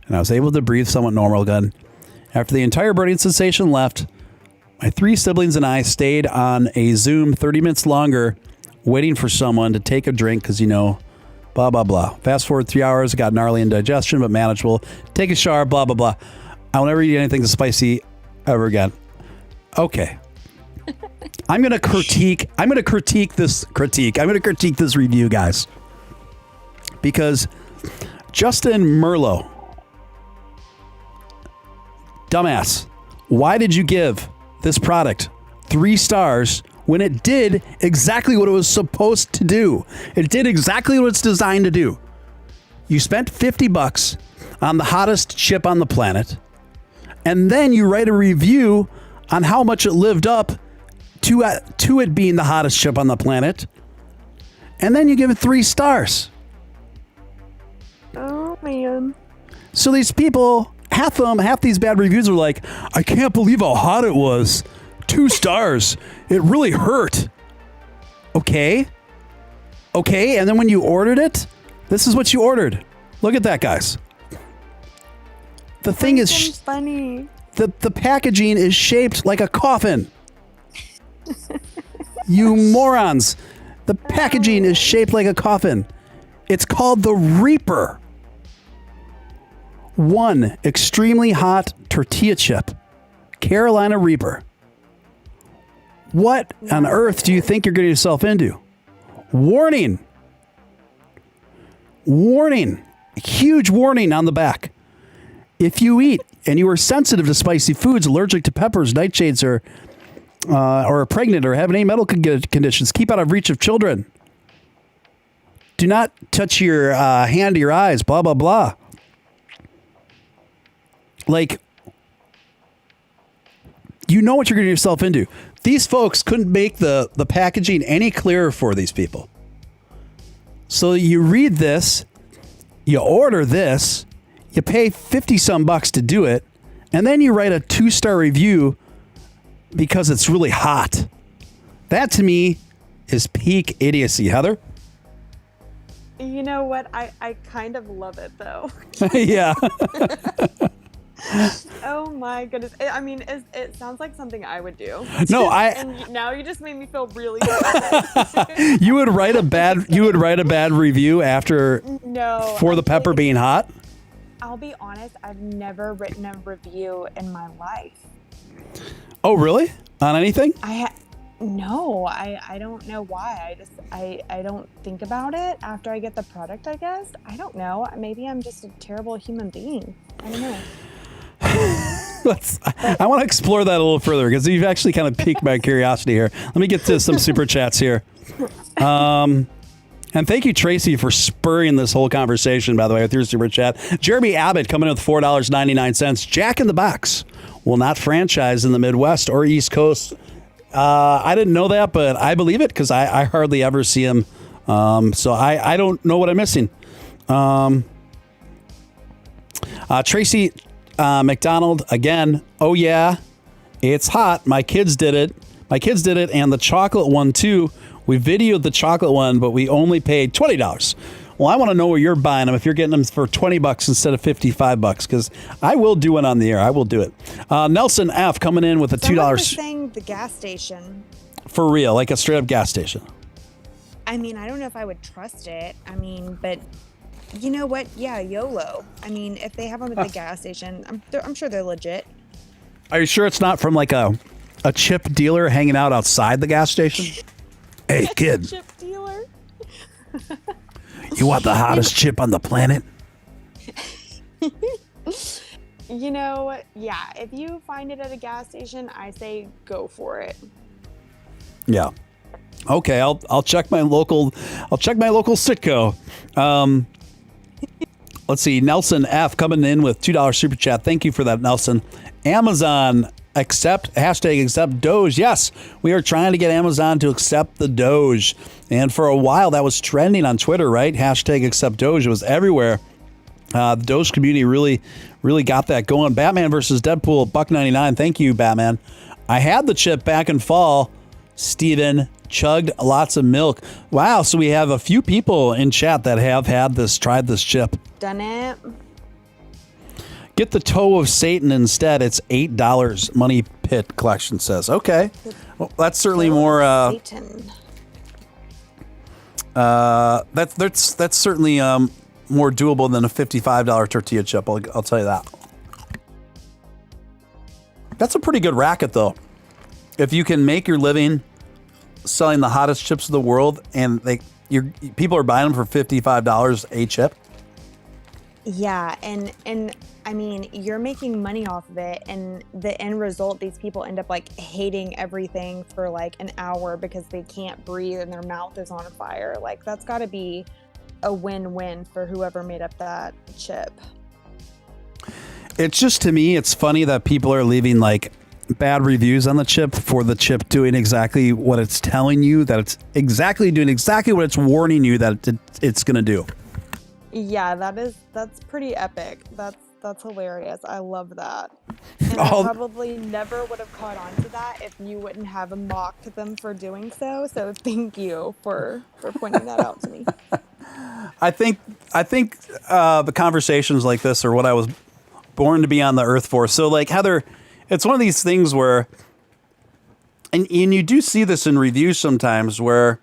and I was able to breathe somewhat normal again. After the entire burning sensation left, My 3 siblings and I stayed on a Zoom 30 minutes longer waiting for someone to take a drink because, blah, blah, blah. Fast forward 3 hours, got gnarly indigestion, but manageable. Take a shower, blah, blah, blah. I will never eat anything spicy ever again. Okay. I'm going to critique this review, guys. Because Justin Merlot, dumbass, why did you give this product 3 stars when it did exactly what it was supposed to do? It did exactly what it's designed to do. You spent $50 on the hottest chip on the planet, and then you write a review on how much it lived up to it being the hottest chip on the planet, and then you give it 3 stars. Oh, man. So these people, half these bad reviews are like, I can't believe how hot it was. 2 stars. It really hurt. Okay. And then when you ordered it, this is what you ordered. Look at that, guys. The thing is funny. The packaging is shaped like a coffin. You morons. The packaging is shaped like a coffin. It's called the Reaper. 1 extremely hot tortilla chip. Carolina Reaper. What on earth do you think you're getting yourself into? Warning. Warning. Huge warning on the back. If you eat and you are sensitive to spicy foods, allergic to peppers, nightshades, or are pregnant or have any medical conditions, keep out of reach of children. Do not touch your hand to your eyes, blah, blah, blah. Like, you know what you're getting yourself into. These folks couldn't make the packaging any clearer for these people. So you read this, you order this, you pay 50 some bucks to do it, and then you write a 2-star review because it's really hot. That to me is peak idiocy. Heather? You know what? I kind of love it, though. Yeah. Oh my goodness. I mean, it sounds like something I would do. No, and now you just made me feel really bad. You would write a bad review after for the pepper being hot? I'll be honest, I've never written a review in my life. Oh, really? On anything? No, I don't know why. I don't think about it after I get the product, I guess. I don't know. Maybe I'm just a terrible human being. I don't know. I want to explore that a little further because you've actually kind of piqued my curiosity here. Let me get to some super chats here. And thank you, Tracy, for spurring this whole conversation, by the way, with your super chat. Jeremy Abbott coming in with $4.99. Jack in the Box will not franchise in the Midwest or East Coast. I didn't know that, but I believe it because I hardly ever see him. So I don't know what I'm missing. Tracy McDonald, again, oh yeah, it's hot. My kids did it, and the chocolate one too. We videoed the chocolate one, but we only paid $20. Well, I want to know where you're buying them if you're getting them for $20 instead of $55, because I will do it on the air. I will do it. Nelson F. coming in with a $2. Someone was saying the gas station. For real, like a straight up gas station. I mean, I don't know if I would trust it. I mean, but you know what? Yeah, YOLO. I mean, if they have them at the gas station, I'm sure they're legit. Are you sure it's not from like a chip dealer hanging out outside the gas station? Hey, kid. Chip dealer? You want the hottest chip on the planet? You know, yeah, if you find it at a gas station, I say go for it. Yeah. Okay, I'll check my local Citgo. Let's see. Nelson F. coming in with $2 super chat. Thank you for that, Nelson. Amazon accept Doge. Yes, we are trying to get Amazon to accept the Doge. And for a while that was trending on Twitter, right? #accept Doge. It was everywhere. The Doge community really got that going. Batman versus Deadpool, $1.99. Thank you, Batman. I had the chip back in fall. Steven chugged lots of milk. Wow, so we have a few people in chat that have tried this chip. Done it. Get the toe of Satan instead. It's $8. Money Pit collection says. Okay. Well, that's certainly Kill more Satan. that's certainly more doable than a $55 tortilla chip. I'll tell you that. That's a pretty good racket though. If you can make your living selling the hottest chips of the world and people are buying them for $55 a chip. Yeah, and I mean, you're making money off of it, and the end result, these people end up like hating everything for like an hour because they can't breathe and their mouth is on fire. Like that's got to be a win-win for whoever made up that chip. It's just, to me, it's funny that people are leaving like bad reviews on the chip for the chip doing exactly what it's telling you, that it's doing exactly what it's warning you that it's going to do. Yeah, that's pretty epic. That's hilarious. I love that. And I probably never would have caught on to that if you wouldn't have mocked them for doing so. So thank you for pointing that out to me. I think the conversations like this are what I was born to be on the earth for. So like, Heather, it's one of these things where, and you do see this in reviews sometimes where,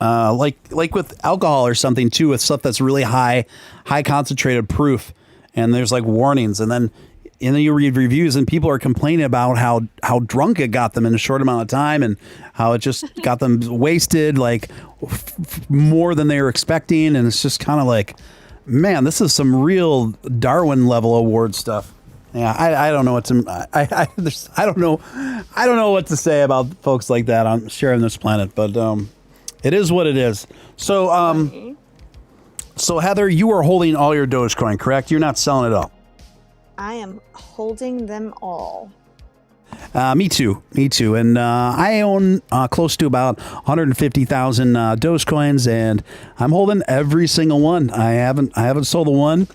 like with alcohol or something too, with stuff that's really high concentrated proof, and there's like warnings, and then you read reviews and people are complaining about how drunk it got them in a short amount of time and how it just got them wasted like more than they were expecting, and it's just kind of like, man, this is some real Darwin level award stuff. Yeah, I don't know what to I don't know what to say about folks like that on sharing this planet, but it is what it is. So so Heather, you are holding all your Dogecoin, correct? You're not selling it all. I am holding them all. Me too. And I own close to about 150,000 Dogecoins, and I'm holding every single one. I haven't sold the one.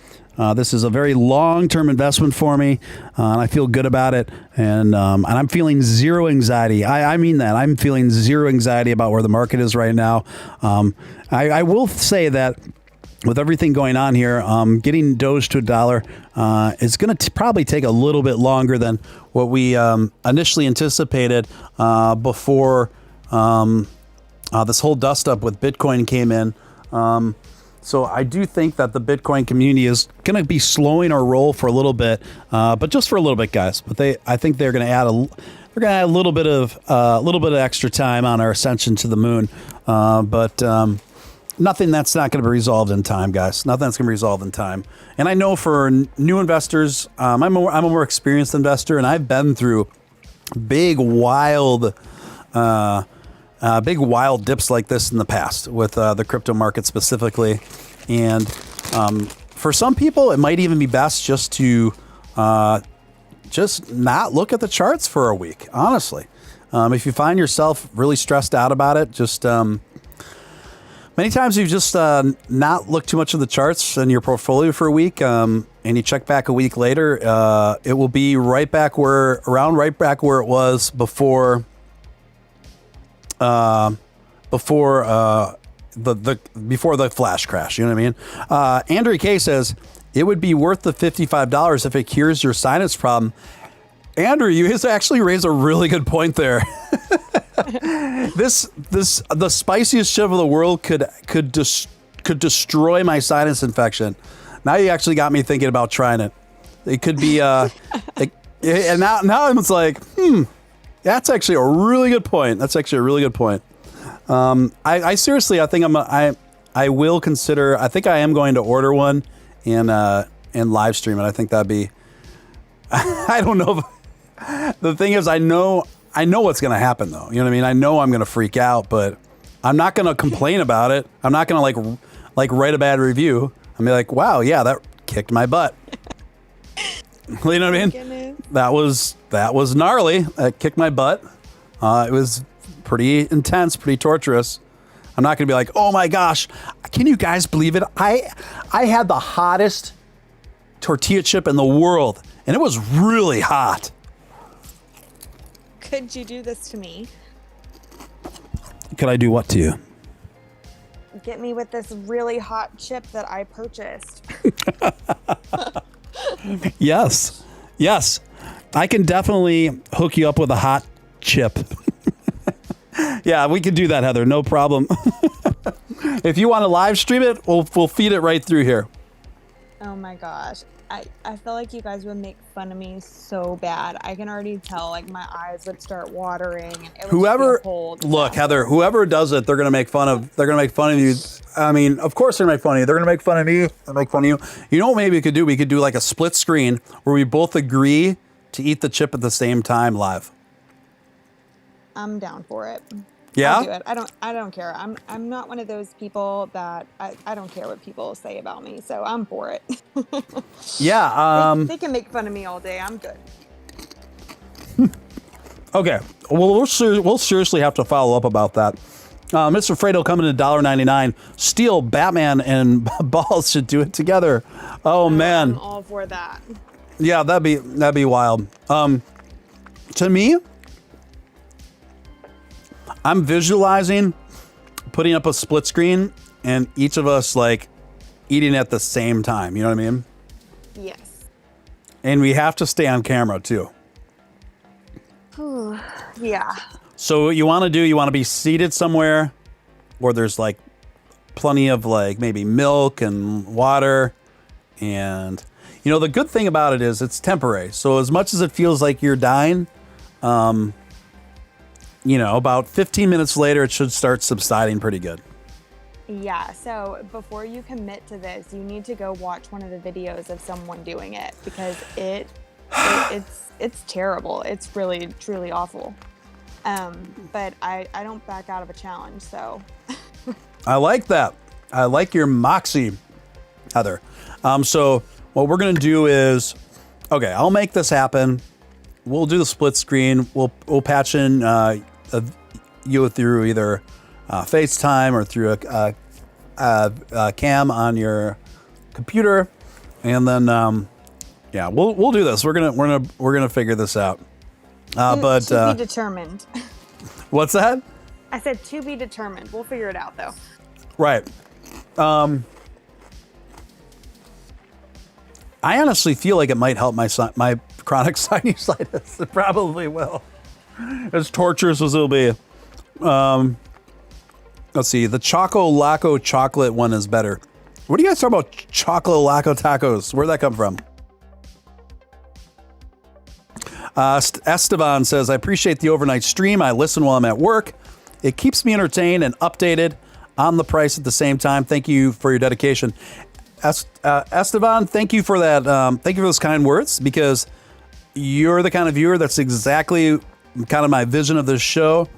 This is a very long-term investment for me, and I feel good about it. And I'm feeling zero anxiety. I mean that. I'm feeling zero anxiety about where the market is right now. I will say that with everything going on here, getting Doge to $1 is going to probably take a little bit longer than what we initially anticipated before this whole dust-up with Bitcoin came in. So I do think that the Bitcoin community is going to be slowing our roll for a little bit, but just for a little bit, guys. But I think they're going to add a little bit of extra time on our ascension to the moon. But nothing that's not going to be resolved in time, guys. Nothing that's going to be resolved in time. And I know for new investors, I'm a more experienced investor, and I've been through big wild dips like this in the past with the crypto market specifically. And for some people, it might even be best just to just not look at the charts for a week, honestly. If you find yourself really stressed out about it, just many times you just not look too much at the charts in your portfolio for a week, and you check back a week later, it will be right back where it was before the flash crash. You know what I mean? Andrew K says it would be worth the $55 if it cures your sinus problem. Andrew, you actually raised a really good point there. The spiciest chip of the world could destroy my sinus infection. Now you actually got me thinking about trying it. It could be and now I'm just like, that's actually a really good point. I seriously, I think I will consider. I think I am going to order one and live stream it. I think that'd be. I don't know. The thing is, I know what's going to happen though. You know what I mean? I know I'm going to freak out, but I'm not going to complain about it. I'm not going to like write a bad review. I'm like, wow, yeah, that kicked my butt. You know what I mean? Goodness. That was gnarly. That kicked my butt. It was pretty intense, pretty torturous. I'm not going to be like, oh my gosh, can you guys believe it? I had the hottest tortilla chip in the world, and it was really hot. Could you do this to me? Could I do what to you? Get me with this really hot chip that I purchased. Yes. I can definitely hook you up with a hot chip. Yeah, we can do that, Heather. No problem. If you want to live stream it, we'll feed it right through here. Oh my gosh. I feel like you guys would make fun of me so bad. I can already tell, like, my eyes would start watering. And it would Whoever, just be a whole look, disaster. Heather, whoever does it, they're going to make fun of you. I mean, of course they're going to make fun of you. They're going to make fun of me. They'll make fun of you. You know what maybe we could do? We could do like a split screen where we both agree to eat the chip at the same time live. I'm down for it. Yeah? I'll do it. I don't care. I'm not one of those people that I don't care what people say about me, so I'm for it. Yeah. They can make fun of me all day. I'm good. Okay. Well, we'll seriously have to follow up about that. Mr. Fredo coming to $1.99. Steel, Batman, and Balls should do it together. Oh man. I'm all for that. Yeah, that'd be wild. To me, I'm visualizing putting up a split screen and each of us like eating at the same time. You know what I mean? Yes. And we have to stay on camera too. Yeah. So what you want to be seated somewhere where there's like plenty of like maybe milk and water. And you know, the good thing about it is it's temporary. So as much as it feels like you're dying, you know, about 15 minutes later, it should start subsiding pretty good. Yeah, so before you commit to this, you need to go watch one of the videos of someone doing it because it's terrible. It's really, truly awful. But I don't back out of a challenge, so. I like that. I like your moxie, Heather. So what we're going to do is, okay, I'll make this happen. We'll do the split screen. We'll patch in you through either FaceTime or through a cam on your computer, and then yeah, we'll do this. We're gonna figure this out. But to be determined. What's that? I said to be determined. We'll figure it out though. Right. I honestly feel like it might help my chronic sinusitis. It probably will. As torturous as it'll be. Let's see. The Choco Loco chocolate one is better. What do you guys talk about Choco Loco tacos? Where'd that come from? Esteban says, I appreciate the overnight stream. I listen while I'm at work. It keeps me entertained and updated on the price at the same time. Thank you for your dedication. Esteban, thank you for that. Thank you for those kind words, because you're the kind of viewer that's exactly kind of my vision of this show.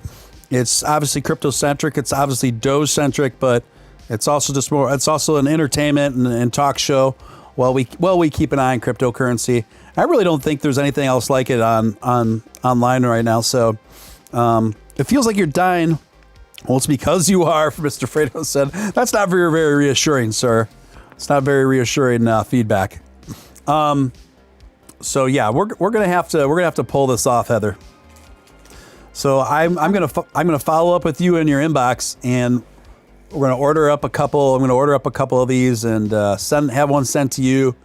It's obviously crypto-centric. It's obviously Doge-centric, but it's also just more. It's also an entertainment and talk show. While we keep an eye on cryptocurrency. I really don't think there's anything else like it on online right now. So it feels like you're dying. Well, it's because you are. Mr. Fredo said that's not very, very reassuring, sir. It's not very reassuring feedback. So yeah, we're gonna have to pull this off, Heather. So I'm gonna follow up with you in your inbox, and we're gonna order up a couple. I'm gonna order up a couple of these and have one sent to you,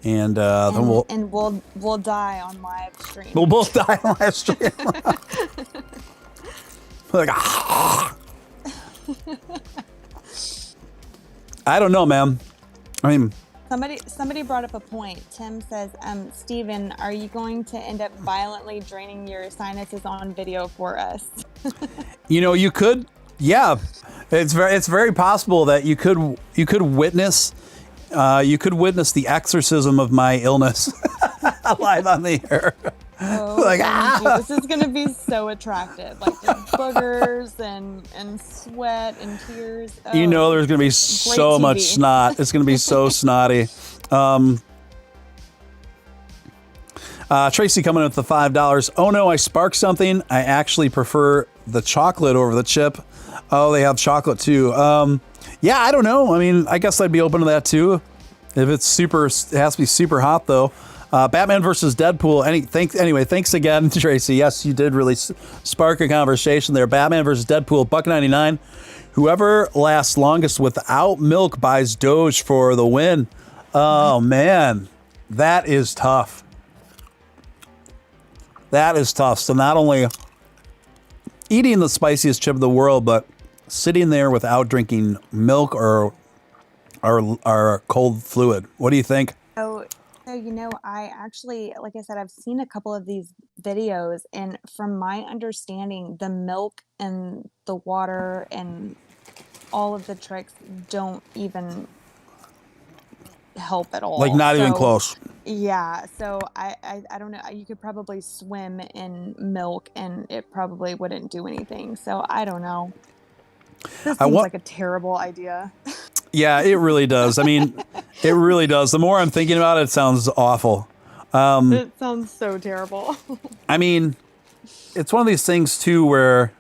and then we'll die on live stream. We'll both die on live stream. Like, I don't know, man. I mean, somebody brought up a point. Tim says, Steven, are you going to end up violently draining your sinuses on video for us? You know, you could. Yeah, it's very possible that you could witness the exorcism of my illness live on the air. Oh, like, this is gonna be so attractive, like just boogers and sweat and tears. Oh, you know, there's gonna be so much snot. It's gonna be so snotty. Tracy coming in with the $5. Oh no, I sparked something. I actually prefer the chocolate over the chip. Oh, they have chocolate too. Yeah, I don't know. I mean, I guess I'd be open to that too. If it's it has to be super hot though. Batman versus Deadpool. Thanks again, Tracy. Yes, you did really spark a conversation there. Batman versus Deadpool, $1.99. Whoever lasts longest without milk buys Doge for the win. Oh man, that is tough. That is tough. So not only eating the spiciest chip in the world, but sitting there without drinking milk or cold fluid. What do you think? So, I actually, like I said, I've seen a couple of these videos, and from my understanding, the milk and the water and all of the tricks don't even help at Like all. not even So, close. yeah, so I don't know. You could probably swim in milk and it probably wouldn't do anything. So I don't know. This I seems want. like a terrible idea. Yeah, it really does. I mean, it really does. The more I'm thinking about it, it sounds awful. It sounds so terrible. I mean, it's one of these things too where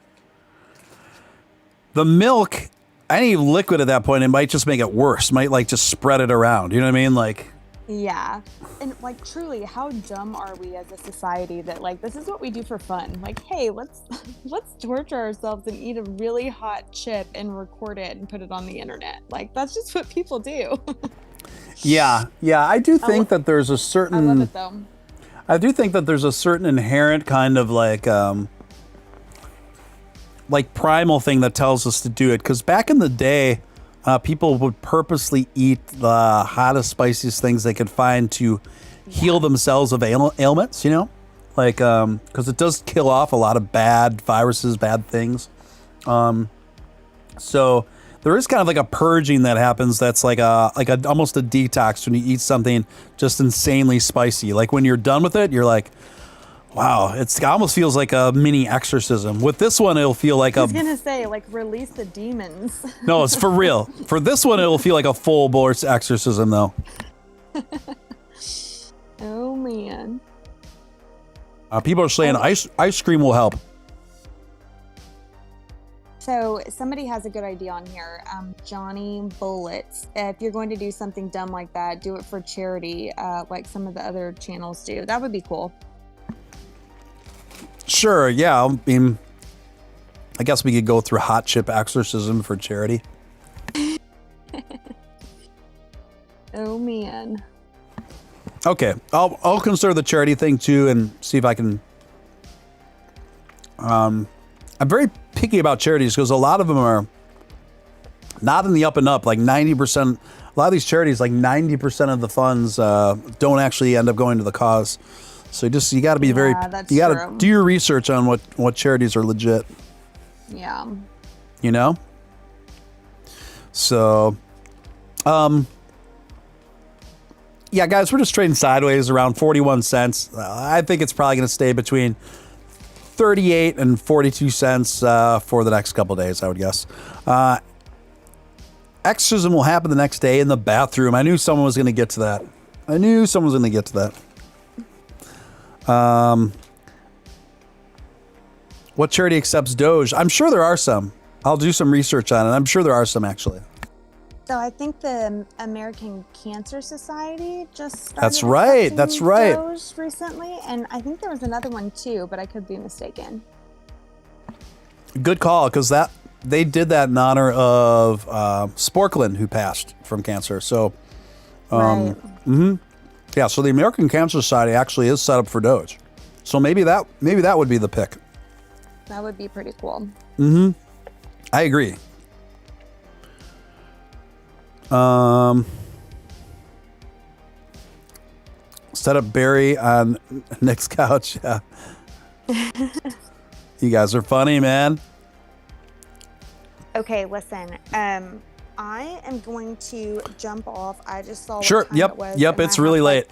the milk, any liquid at that point, it might just make it worse. Might like just spread it around. You know what I mean? Like, Yeah. And like truly, how dumb are we as a society that like this is what we do for fun? Like, hey, let's let's torture ourselves and eat a really hot chip and record it and put it on the internet. Like that's just what people do. yeah. I do think that there's a I love certain. it though. I do think that there's a certain inherent kind of like primal thing that tells us to do it. Because back in the day, people would purposely eat the hottest, spiciest things they could find to heal themselves of ailments, you know? Like, because it does kill off a lot of bad viruses, bad things. So there is kind of like a purging that happens that's like a almost a detox when you eat something just insanely spicy. Like when you're done with it, you're like, wow, it almost feels like a mini exorcism. With this one, it'll feel like I was gonna say, like, release the demons. No, it's for real. For this one, it'll feel like a full-bore exorcism, though. Oh man. People are saying ice cream will help. So somebody has a good idea on here. Johnny Bullets. If you're going to do something dumb like that, do it for charity, like some of the other channels do. That would be cool. Sure, yeah. I mean, I guess we could go through hot chip exorcism for charity. Oh man. Okay, I'll consider the charity thing too, and see if I can. I'm very picky about charities because a lot of them are not in the up and up. Like 90%, a lot of these charities, like 90% of the funds don't actually end up going to the cause. So you got to be you got to do your research on what charities are legit. Yeah. You know? So, yeah, guys, we're just trading sideways around 41 cents. I think it's probably going to stay between 38 and 42 cents for the next couple of days, I would guess. Exorcism will happen the next day in the bathroom. I knew someone was going to get to that. What charity accepts Doge? I'm sure there are some. I'll do some research on it. I'm sure there are some, actually. So I think the American Cancer Society just started That's right. Doge recently, and I think there was another one too, but I could be mistaken. Good call, because they did that in honor of Sporkland, who passed from cancer. So, Right. Yeah. So the American Cancer Society actually is set up for Doge. So maybe that would be the pick. That would be pretty cool. I agree. Set up Barry on Nick's couch. Yeah. You guys are funny, man. Okay, listen. I am going to jump off. I just saw Sure. what time it was. Yep. and It's I really have, late.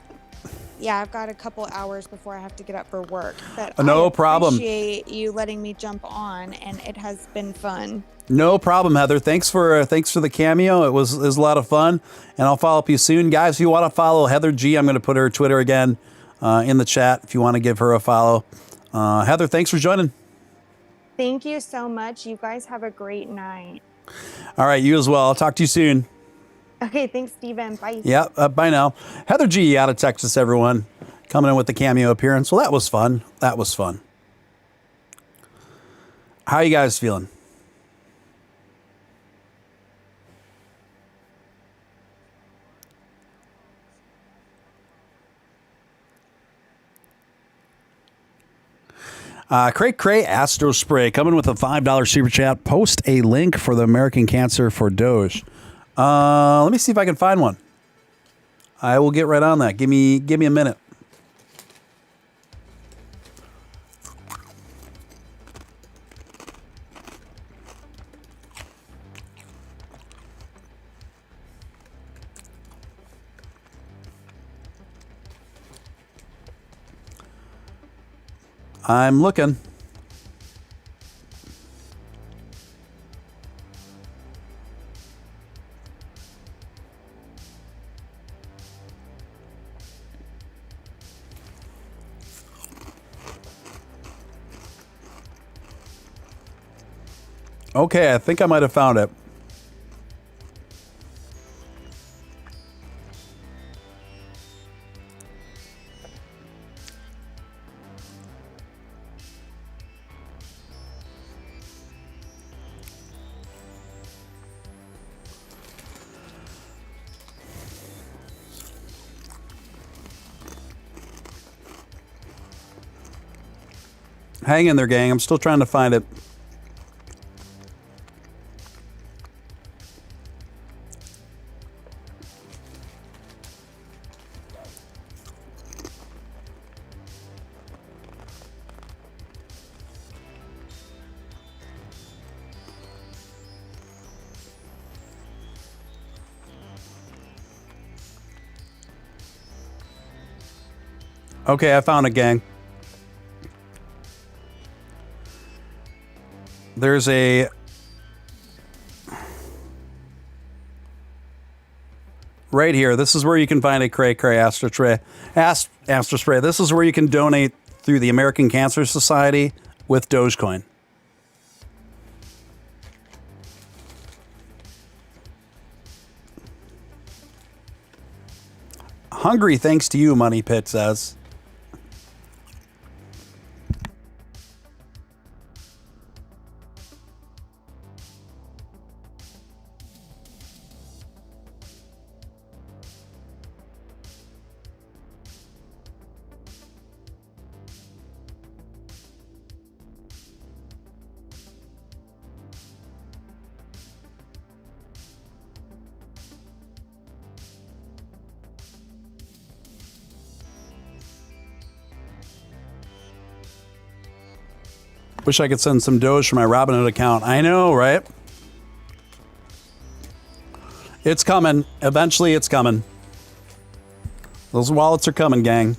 Yeah, I've got a couple hours before I have to get up for work. But No I problem. appreciate you letting me jump on, and it has been fun. No problem, Heather. Thanks for the cameo. It was a lot of fun, and I'll follow up you soon, guys. If you want to follow Heather G, I'm going to put her Twitter again in the chat. If you want to give her a follow, Heather, thanks for joining. Thank you so much. You guys have a great night. All right, you as well. I'll talk to you soon. Okay, thanks, Steven. Bye. Yeah, bye now. Heather G out of Texas, everyone, coming in with the cameo appearance. Well, that was fun. How you guys feeling? Cray Astro Spray coming with a $5 super chat. Post a link for the American Cancer for Doge. Let me see if I can find one. I will get right on that. Give me a minute. I'm looking. Okay, I think I might have found it. Hang in there, gang. I'm still trying to find it. Okay, I found it, gang. There's a right here. This is where you can find a Cray Astro Spray. This is where you can donate through the American Cancer Society with Dogecoin. Hungry thanks to you, Money Pit says. Wish I could send some Doge from my Robinhood account. I know, right? It's coming. Eventually, it's coming. Those wallets are coming, gang.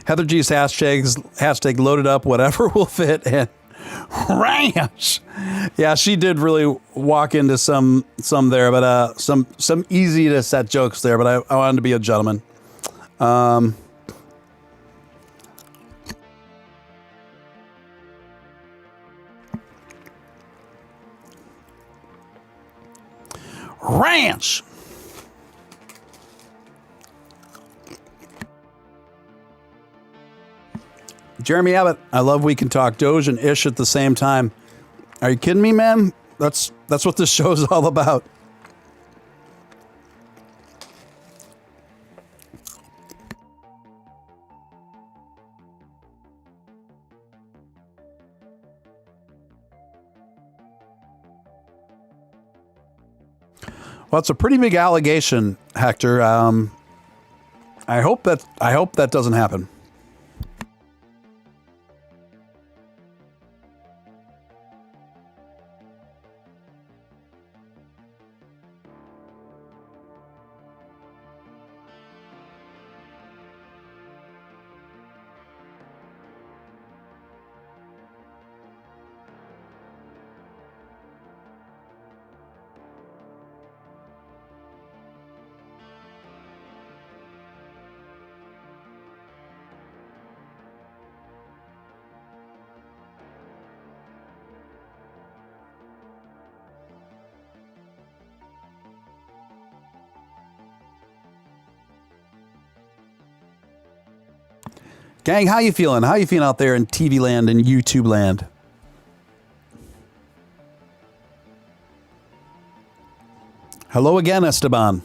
Heather G's hashtag loaded up whatever will fit in ranch. Yeah, she did really walk into some there, but some easy to set jokes there, but I wanted to be a gentleman. Ranch. Jeremy Abbott, I love we can talk Doge and Ish at the same time. Are you kidding me, man? That's what this show is all about. Well, it's a pretty big allegation, Hector. I hope that doesn't happen. Gang, how you feeling? How you feeling out there in TV land and YouTube land? Hello again, Esteban.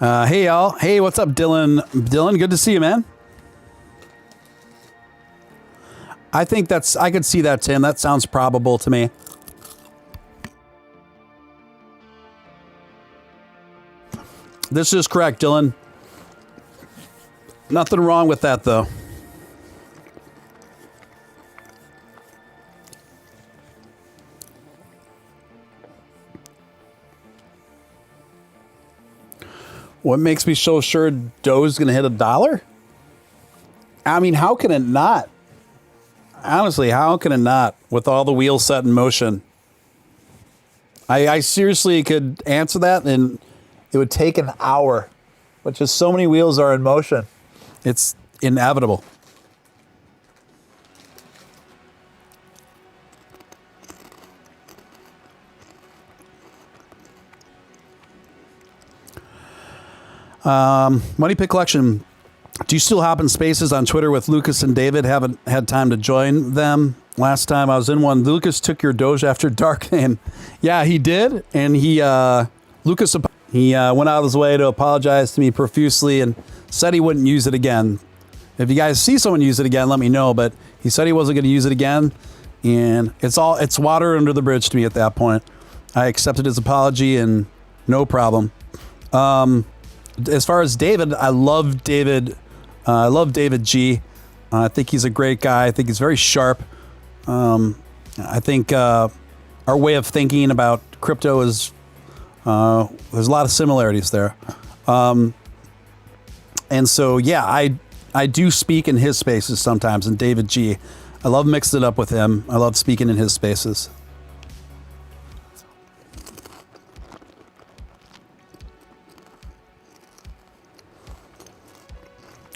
Hey y'all. Hey, what's up, Dylan? Dylan, good to see you, man. I could see that, Tim. That sounds probable to me. This is correct, Dylan. Nothing wrong with that, though. What makes me so sure Doge is going to hit $1? I mean, how can it not? Honestly, how can it not with all the wheels set in motion? I seriously could answer that and it would take an hour, but just so many wheels are in motion. It's inevitable. Money Pit Collection. Do you still hop in spaces on Twitter with Lucas and David? Haven't had time to join them. Last time I was in one, Lucas took your Doge after dark name. Yeah, he did. And Lucas went out of his way to apologize to me profusely and said he wouldn't use it again. If you guys see someone use it again, let me know. But he said he wasn't going to use it again. And it's water under the bridge to me at that point. I accepted his apology and no problem. As far as David, I love David. I love David G. I think he's a great guy. I think he's very sharp. I think our way of thinking about crypto is there's a lot of similarities there. And so, yeah, I do speak in his spaces sometimes. And David G. I love mixing it up with him. I love speaking in his spaces.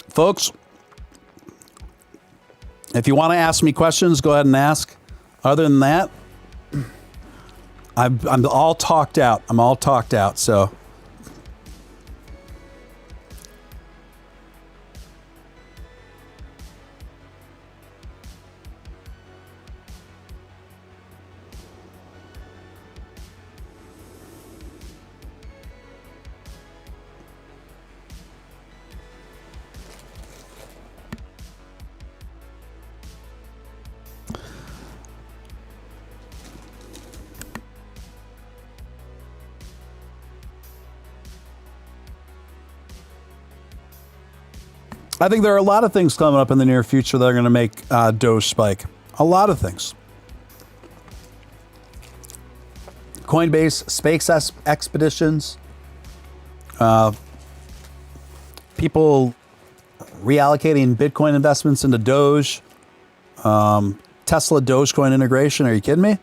Folks, if you want to ask me questions, go ahead and ask. Other than that, I'm all talked out. I'm all talked out, so. I think there are a lot of things coming up in the near future that are going to make Doge spike. A lot of things. Coinbase, space expeditions, people reallocating Bitcoin investments into Doge, Tesla Dogecoin integration. Are you kidding me?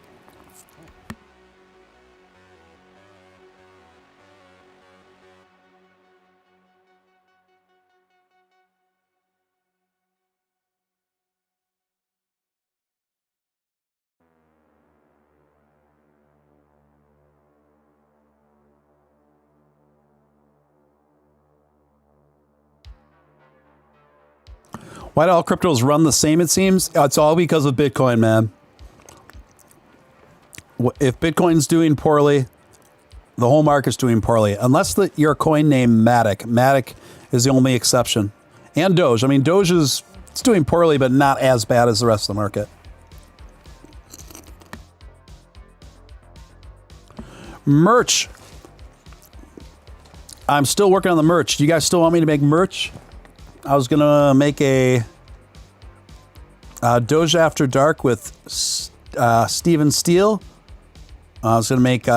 Why do all cryptos run the same, it seems? It's all because of Bitcoin, man. If Bitcoin's doing poorly, the whole market's doing poorly. Unless you're a coin named Matic. Matic is the only exception. And Doge. I mean, Doge it's doing poorly, but not as bad as the rest of the market. Merch. I'm still working on the merch. Do you guys still want me to make merch? I was going to make a Doge After Dark with Steven Steele. I was going to make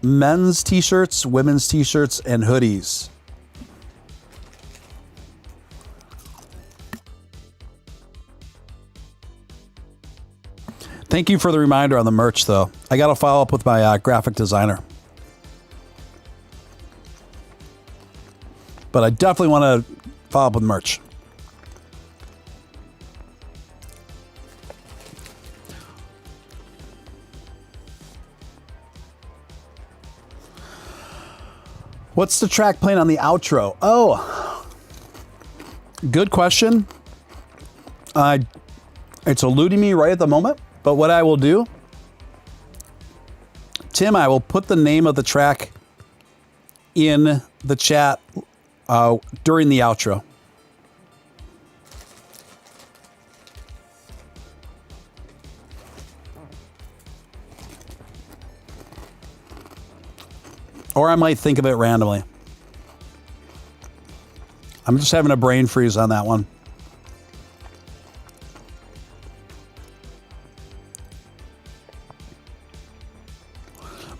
men's t-shirts, women's t-shirts, and hoodies. Thank you for the reminder on the merch, though. I got to follow up with my graphic designer. But I definitely want to follow up with merch. What's the track playing on the outro? Oh, good question. It's eluding me right at the moment, but what I will do, Tim, I will put the name of the track in the chat during the outro. Or I might think of it randomly. I'm just having a brain freeze on that one.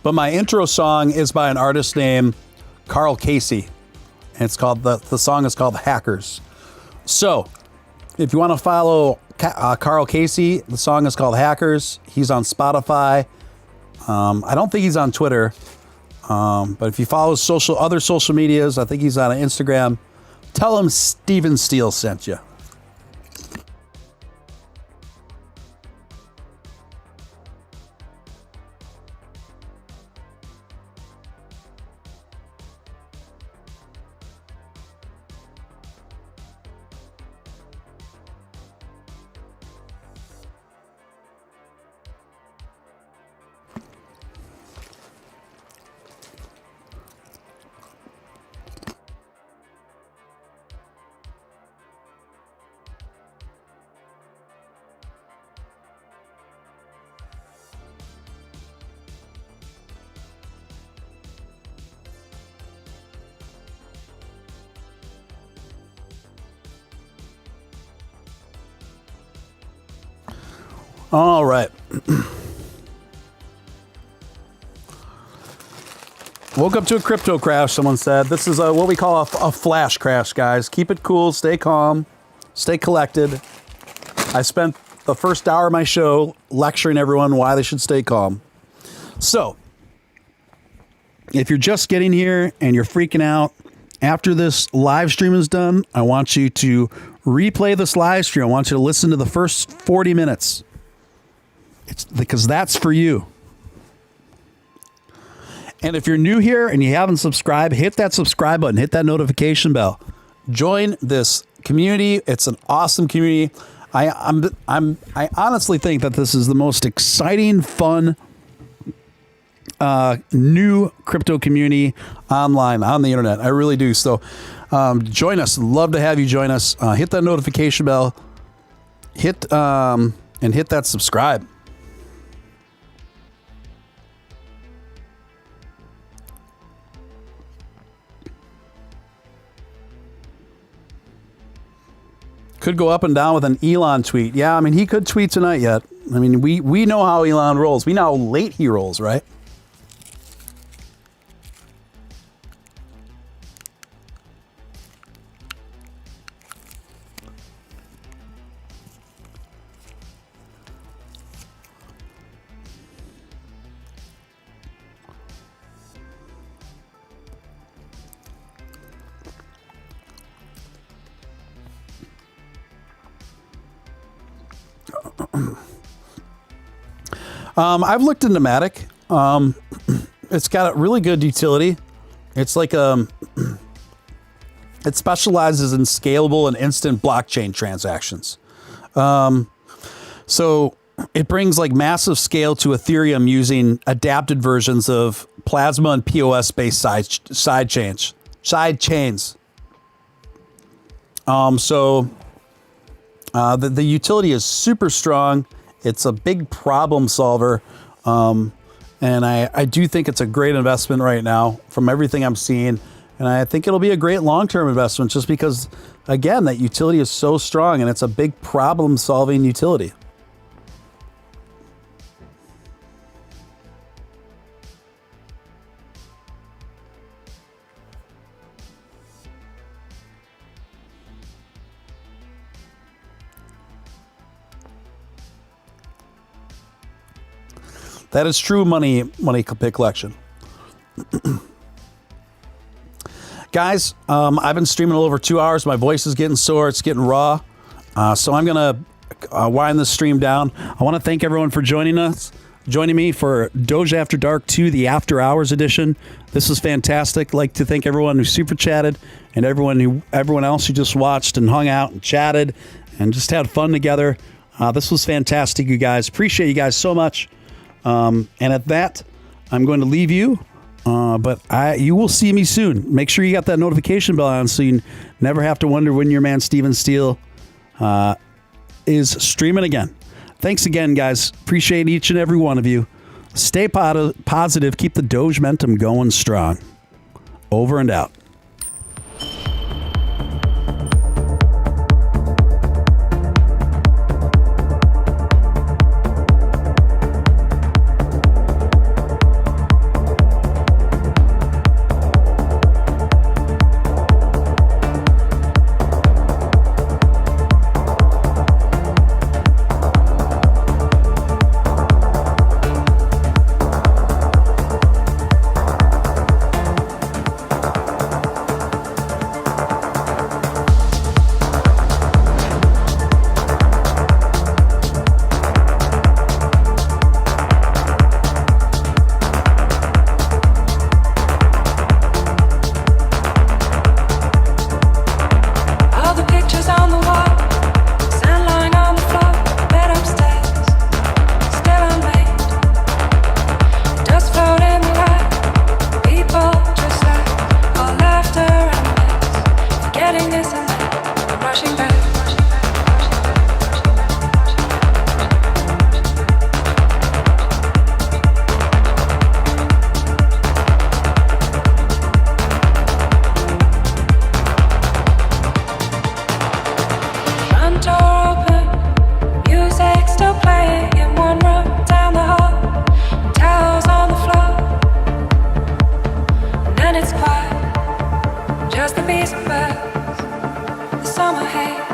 But my intro song is by an artist named Carl Casey. And it's called, the song is called Hackers. So, if you want to follow Carl Casey, the song is called Hackers. He's on Spotify. I don't think he's on Twitter. But if you follow other social medias, I think he's on Instagram. Tell him Steven Steele sent you. All right. Woke up to a crypto crash, someone said. This is what we call a flash crash, guys. Keep it cool, stay calm, stay collected. I spent the first hour of my show lecturing everyone why they should stay calm. So, if you're just getting here and you're freaking out, after this live stream is done, I want you to replay this live stream. I want you to listen to the first 40 minutes. It's because that's for you. And if you're new here and you haven't subscribed, hit that subscribe button, hit that notification bell. Join this community. It's an awesome community. I honestly think that this is the most exciting, fun, new crypto community online on the internet. I really do. So join us. Love to have you join us. Hit that notification bell. Hit that subscribe. Could go up and down with an Elon tweet. Yeah, I mean, he could tweet tonight yet. I mean, we know how Elon rolls. We know how late he rolls, right? I've looked into Matic. It's got a really good utility. It's like it specializes in scalable and instant blockchain transactions. So it brings like massive scale to Ethereum using adapted versions of Plasma and POS based side chains. The utility is super strong. It's a big problem solver. And I do think it's a great investment right now from everything I'm seeing. And I think it'll be a great long-term investment just because, again, that utility is so strong and it's a big problem solving utility. That is true money pit collection. Guys, I've been streaming a little over 2 hours. My voice is getting sore. It's getting raw. So I'm going to wind this stream down. I want to thank everyone for joining me for Doge After Dark 2, the After Hours edition. This was fantastic. I'd like to thank everyone who super chatted and everyone else who just watched and hung out and chatted and just had fun together. This was fantastic, you guys. Appreciate you guys so much. And at that, I'm going to leave you. But you will see me soon. Make sure you got that notification bell on so you never have to wonder when your man Steven Steele is streaming again. Thanks again, guys. Appreciate each and every one of you. Stay positive. Keep the Doge momentum going strong. Over and out. Just the bees and birds, the summer hay.